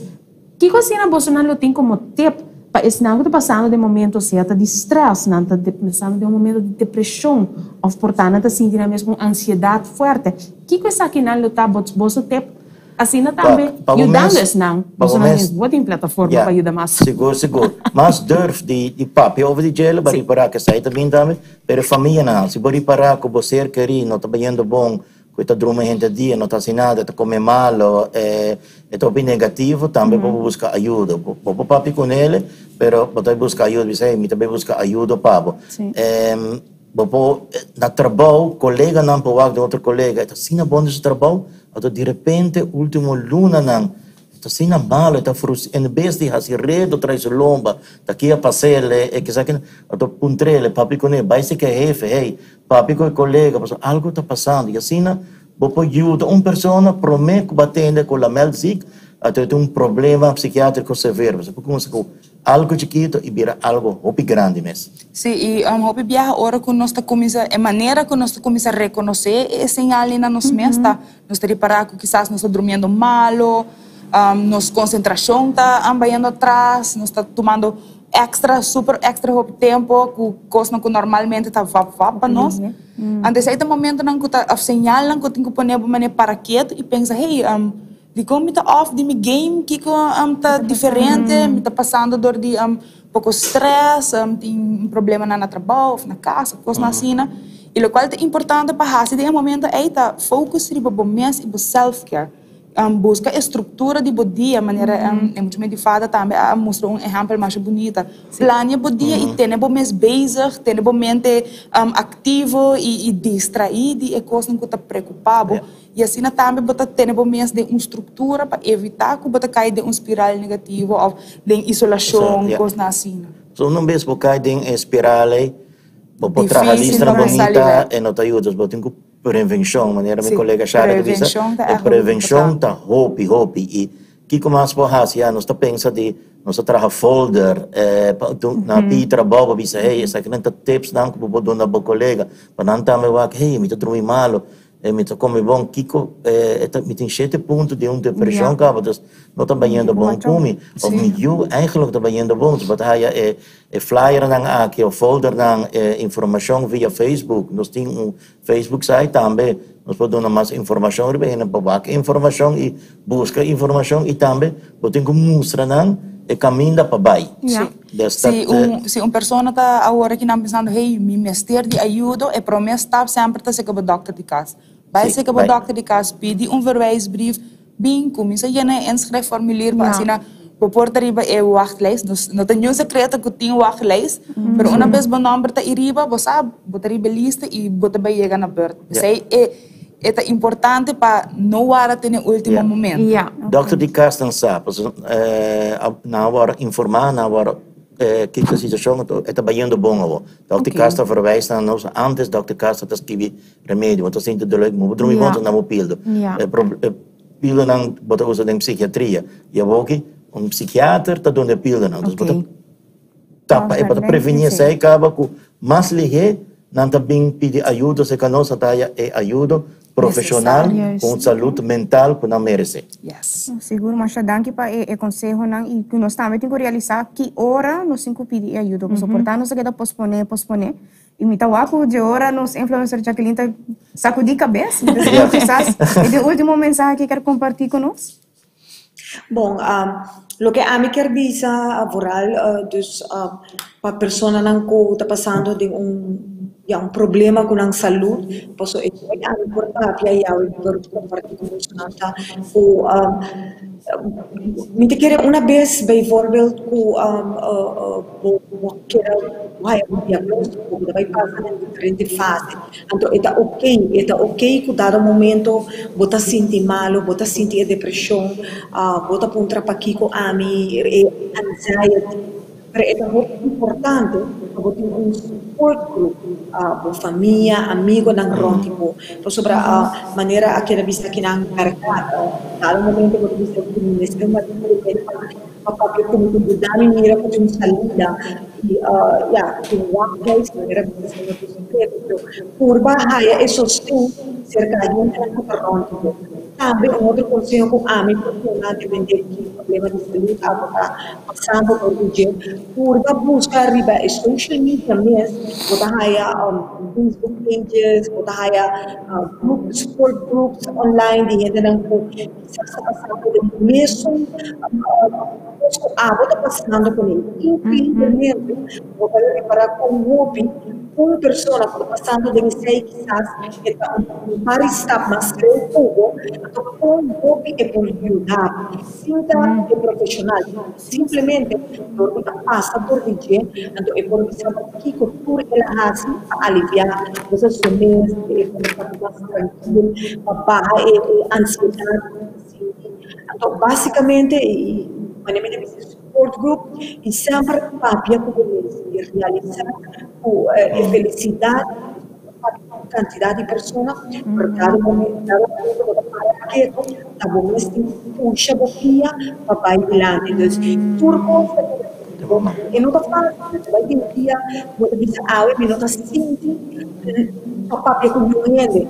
[SPEAKER 3] que coisa na você não tem como tip para esse não está passando de momento certo de stress, não está passando de momento de depressão, ou portanto está sentindo mesmo ansiedade forte. Que coisa que não está você tem assim não também ajudando esse não, você não tem plataforma para ajudar mais.
[SPEAKER 7] Seguro. Mas durf de papi over de gelo, para reparar que sai também também, pero família não, se para reparar que você quer não está bem bom, que está dormindo gente dia, não está sem nada, está comendo mal, é bem negativo, também vou buscar ajuda. Vou papi com ele, pero vou buscar ajuda, me também buscar ajuda para vou na trabalho, colega não pode de outro colega, está sem bom nesse trabalho, então de repente último luna não, está sem mal, está frustrado, em vez de fazer redo traz lomba, daqui a passear, que sabe, então puntrele, papi com ele, vai ser que é jefe, hey, papi com o colega, algo está passando, e assim vou ajuda uma pessoa promete que batende com a melzik, até tem problema psiquiátrico severo, porque algo chiquito e vira algo grande mesmo.
[SPEAKER 6] Sim, e hopi viaja agora que nós começa, a maneira que nós começa a reconhecer é sinal na nós mesmos, nós está reparar que quizás nós está dormindo malo, nossa concentração está andando atrás, nós está tomando super extra tempo, que coisa que normalmente está para nós. Antes aí momento não que está sinal que tem que pôr uma para quieto e pensa, hey, de como está off de meu game, que está diferente, me está passando dor de pouco stress, tem problema na trabalho, na casa, coisa assim, e o qual é importante para fazer de momento é tá focus sobre o mês e o self care, busca a estrutura de o dia, maneira é muito mais de fada também, mostra exemplo mais bonita, planeia o dia e ter o mês bezig, ter o mente ativo e distraído e coisa que está preocupado. E assim também você tem o mês de uma estrutura para evitar que você caia de uma espiral negativa ou de isolação, coisa assim.
[SPEAKER 7] So não vês que cai de espiral, você trabalha lista bonita e não te ajuda, você tem que prevenção, maneira meu colega Chara disse, prevenção tá hopi e que começa por fazer, nós tá pensa de nós trabalha folder na pitra boba bisa hey, essa que não tá tips não que vou dar na colega, para não tá me vai hey, me tá dormindo malo. Me come bom, Kiko, me tem 7 pontos de depressão, cara, dus não está banhando bom come, of me you, eigenlijk está banhando bom, mas aí flyer nang aqui, o folder nang informação via Facebook, nós temos Facebook site também, nós podemos dar mais informação, informação e busca informação e também podemos mostrar nang caminho para baixo.
[SPEAKER 6] Se uma pessoa está agora que não pensando, hey, me mestre de ajuda, é promessa sempre está se com o doctor de casa. Vai ser que o doctor de casa pede verwijsbrief, bem, começa a inscrever formulário para assim, Porta riba wachtlijst. Dus não tem nenhum secreto que tem wachtlijst. Pero uma vez o número tá iriba, você bota riba lista e bota vai chegar na beurt. Sei é importante para não hora ter no último momento.
[SPEAKER 7] Dr. Di Carsten sabe, na hora informar, na hora que a situação está bem bom. Dr. Carsten verwijst naar ons antes Dr. Carsten te escrever remédio. Want dat is niet de leuk, maar we doen gewoon naar pildo. Pildo dan bota usa in psiquiatria. Je woki psiquiater te doen de pildo dan. Dus bota tapa e para prevenir se acaba com mais ligue não também pedir ajuda se canosa taia e ajuda profissional com saúde mental que não merece.
[SPEAKER 4] Seguro, mas danke para o conselho não e que nós também temos que realizar que hora nós temos que pedir ajuda, porque portanto nós queda posponer e me tawapo de hora nos influencer Jacqueline tá sacudir cabeça, e o último mensagem que quer compartilhar conosco.
[SPEAKER 5] Bom, o que a mim quer dizer vooral dus para pessoa não que está passando de problema com a saúde, posso é importante aí eu quero compartilhar com você nanta o me te quer uma vez bijvoorbeeld que vai diagnóstico vai passar em diferentes fases. Então é ok que dado momento bota sentir mal, bota sentir depressão, bota pontra para aqui com a mim anxiety. Pero é muito importante ter support group, família, amigo ng rontipo. Sobre a maneira que a vista que nang mercado. Cada momento que vista que nesse momento papel como tudo dá maneira que tem salida e que guys maneira que você curva haya é sostém cerca de um rontipo. Também outro conselho com a mim profissional de vender problema de saúde agora passando por o dia curva busca riba social media mesmo botar haya Facebook pages botar haya support groups online de gente não que está passando por mesmo botar passando por ele infelizmente vou para com hobby uma pessoa que está passando de sei quizás está para estar mais pouco com hobby é por ajudar sinta é profissional simplesmente por passa por dia então é por isso que cultura ela hace para aliviar você somente para estar mais tranquilo para ansiedade então basicamente maneira de support group e sempre papia como e realizar a felicidade quantidade de pessoas por cada momento que está bom puxa boquinha para bailar então turbo e não está fácil vai ter dia você diz e me não está sentindo papia como ele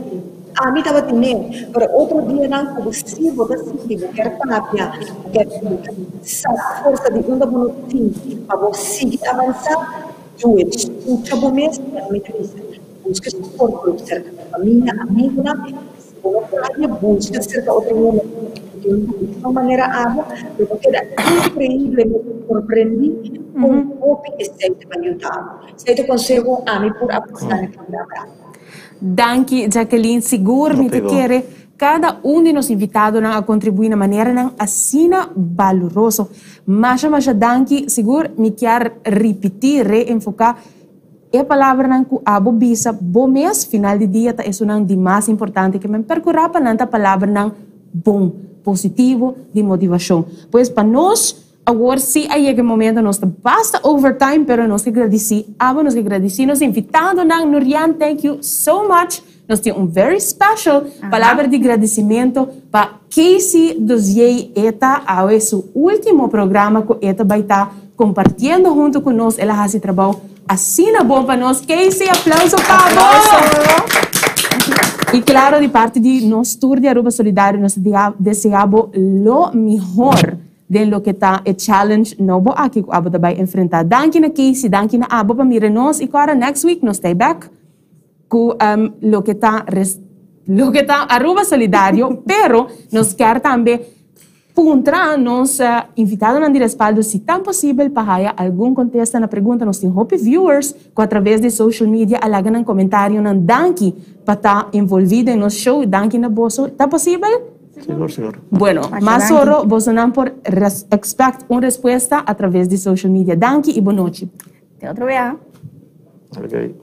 [SPEAKER 5] a mim estava tendo, mas outro dia não possível da sentido que era papia que essa força de onda bonotinho para você avançar do it puxa bom mesmo me diz busca suporte cerca da família, amigo, busca cerca de outro mundo. De uma maneira água, porque era incrível, me surpreendi com o que sempre me ajudava. Sei consigo a mim por apostar no programa.
[SPEAKER 3] Danke, Jacqueline. Seguro me quer cada de nós invitados a contribuir de maneira assina valorosa. Mas danke, seguro me quer repetir, reenfocar. A palavra que abo bisa bom mês final de dia é uma de mais importante que me percorrer para a palavra bom, positivo, de motivação. Pois para nós agora sim aí é que momento nós basta overtime, pero nós que agradecer, nós que agradecer, nós invitando Norian, thank you so much. Nós temos very special palavra de agradecimento para Casey Dozier eta ao seu último programa que eta vai estar compartilhando junto conosco, ela faz trabalho assina bom para nós. Casey, aplauso para E claro, de parte de nós tour de Aruba Solidário, nós desejamos o melhor de lo que está o challenge novo aqui que Abo vai enfrentar. Danke na Casey, danke na Abo para mirar nós e agora next week nós stay back com lo que está Aruba Solidário, pero nós quer também puntra nos invitados a respaldo se tão possível para algum contesta na pergunta nós temos hope viewers que através de social media alagam um comentário danke para estar envolvido em nosso show danke na bolso tá possível
[SPEAKER 7] Seguro.
[SPEAKER 3] Bueno, mas oro, vos não por expect uma resposta através de social media. Danke e boa noite.
[SPEAKER 4] Até outro dia.
[SPEAKER 7] Okay.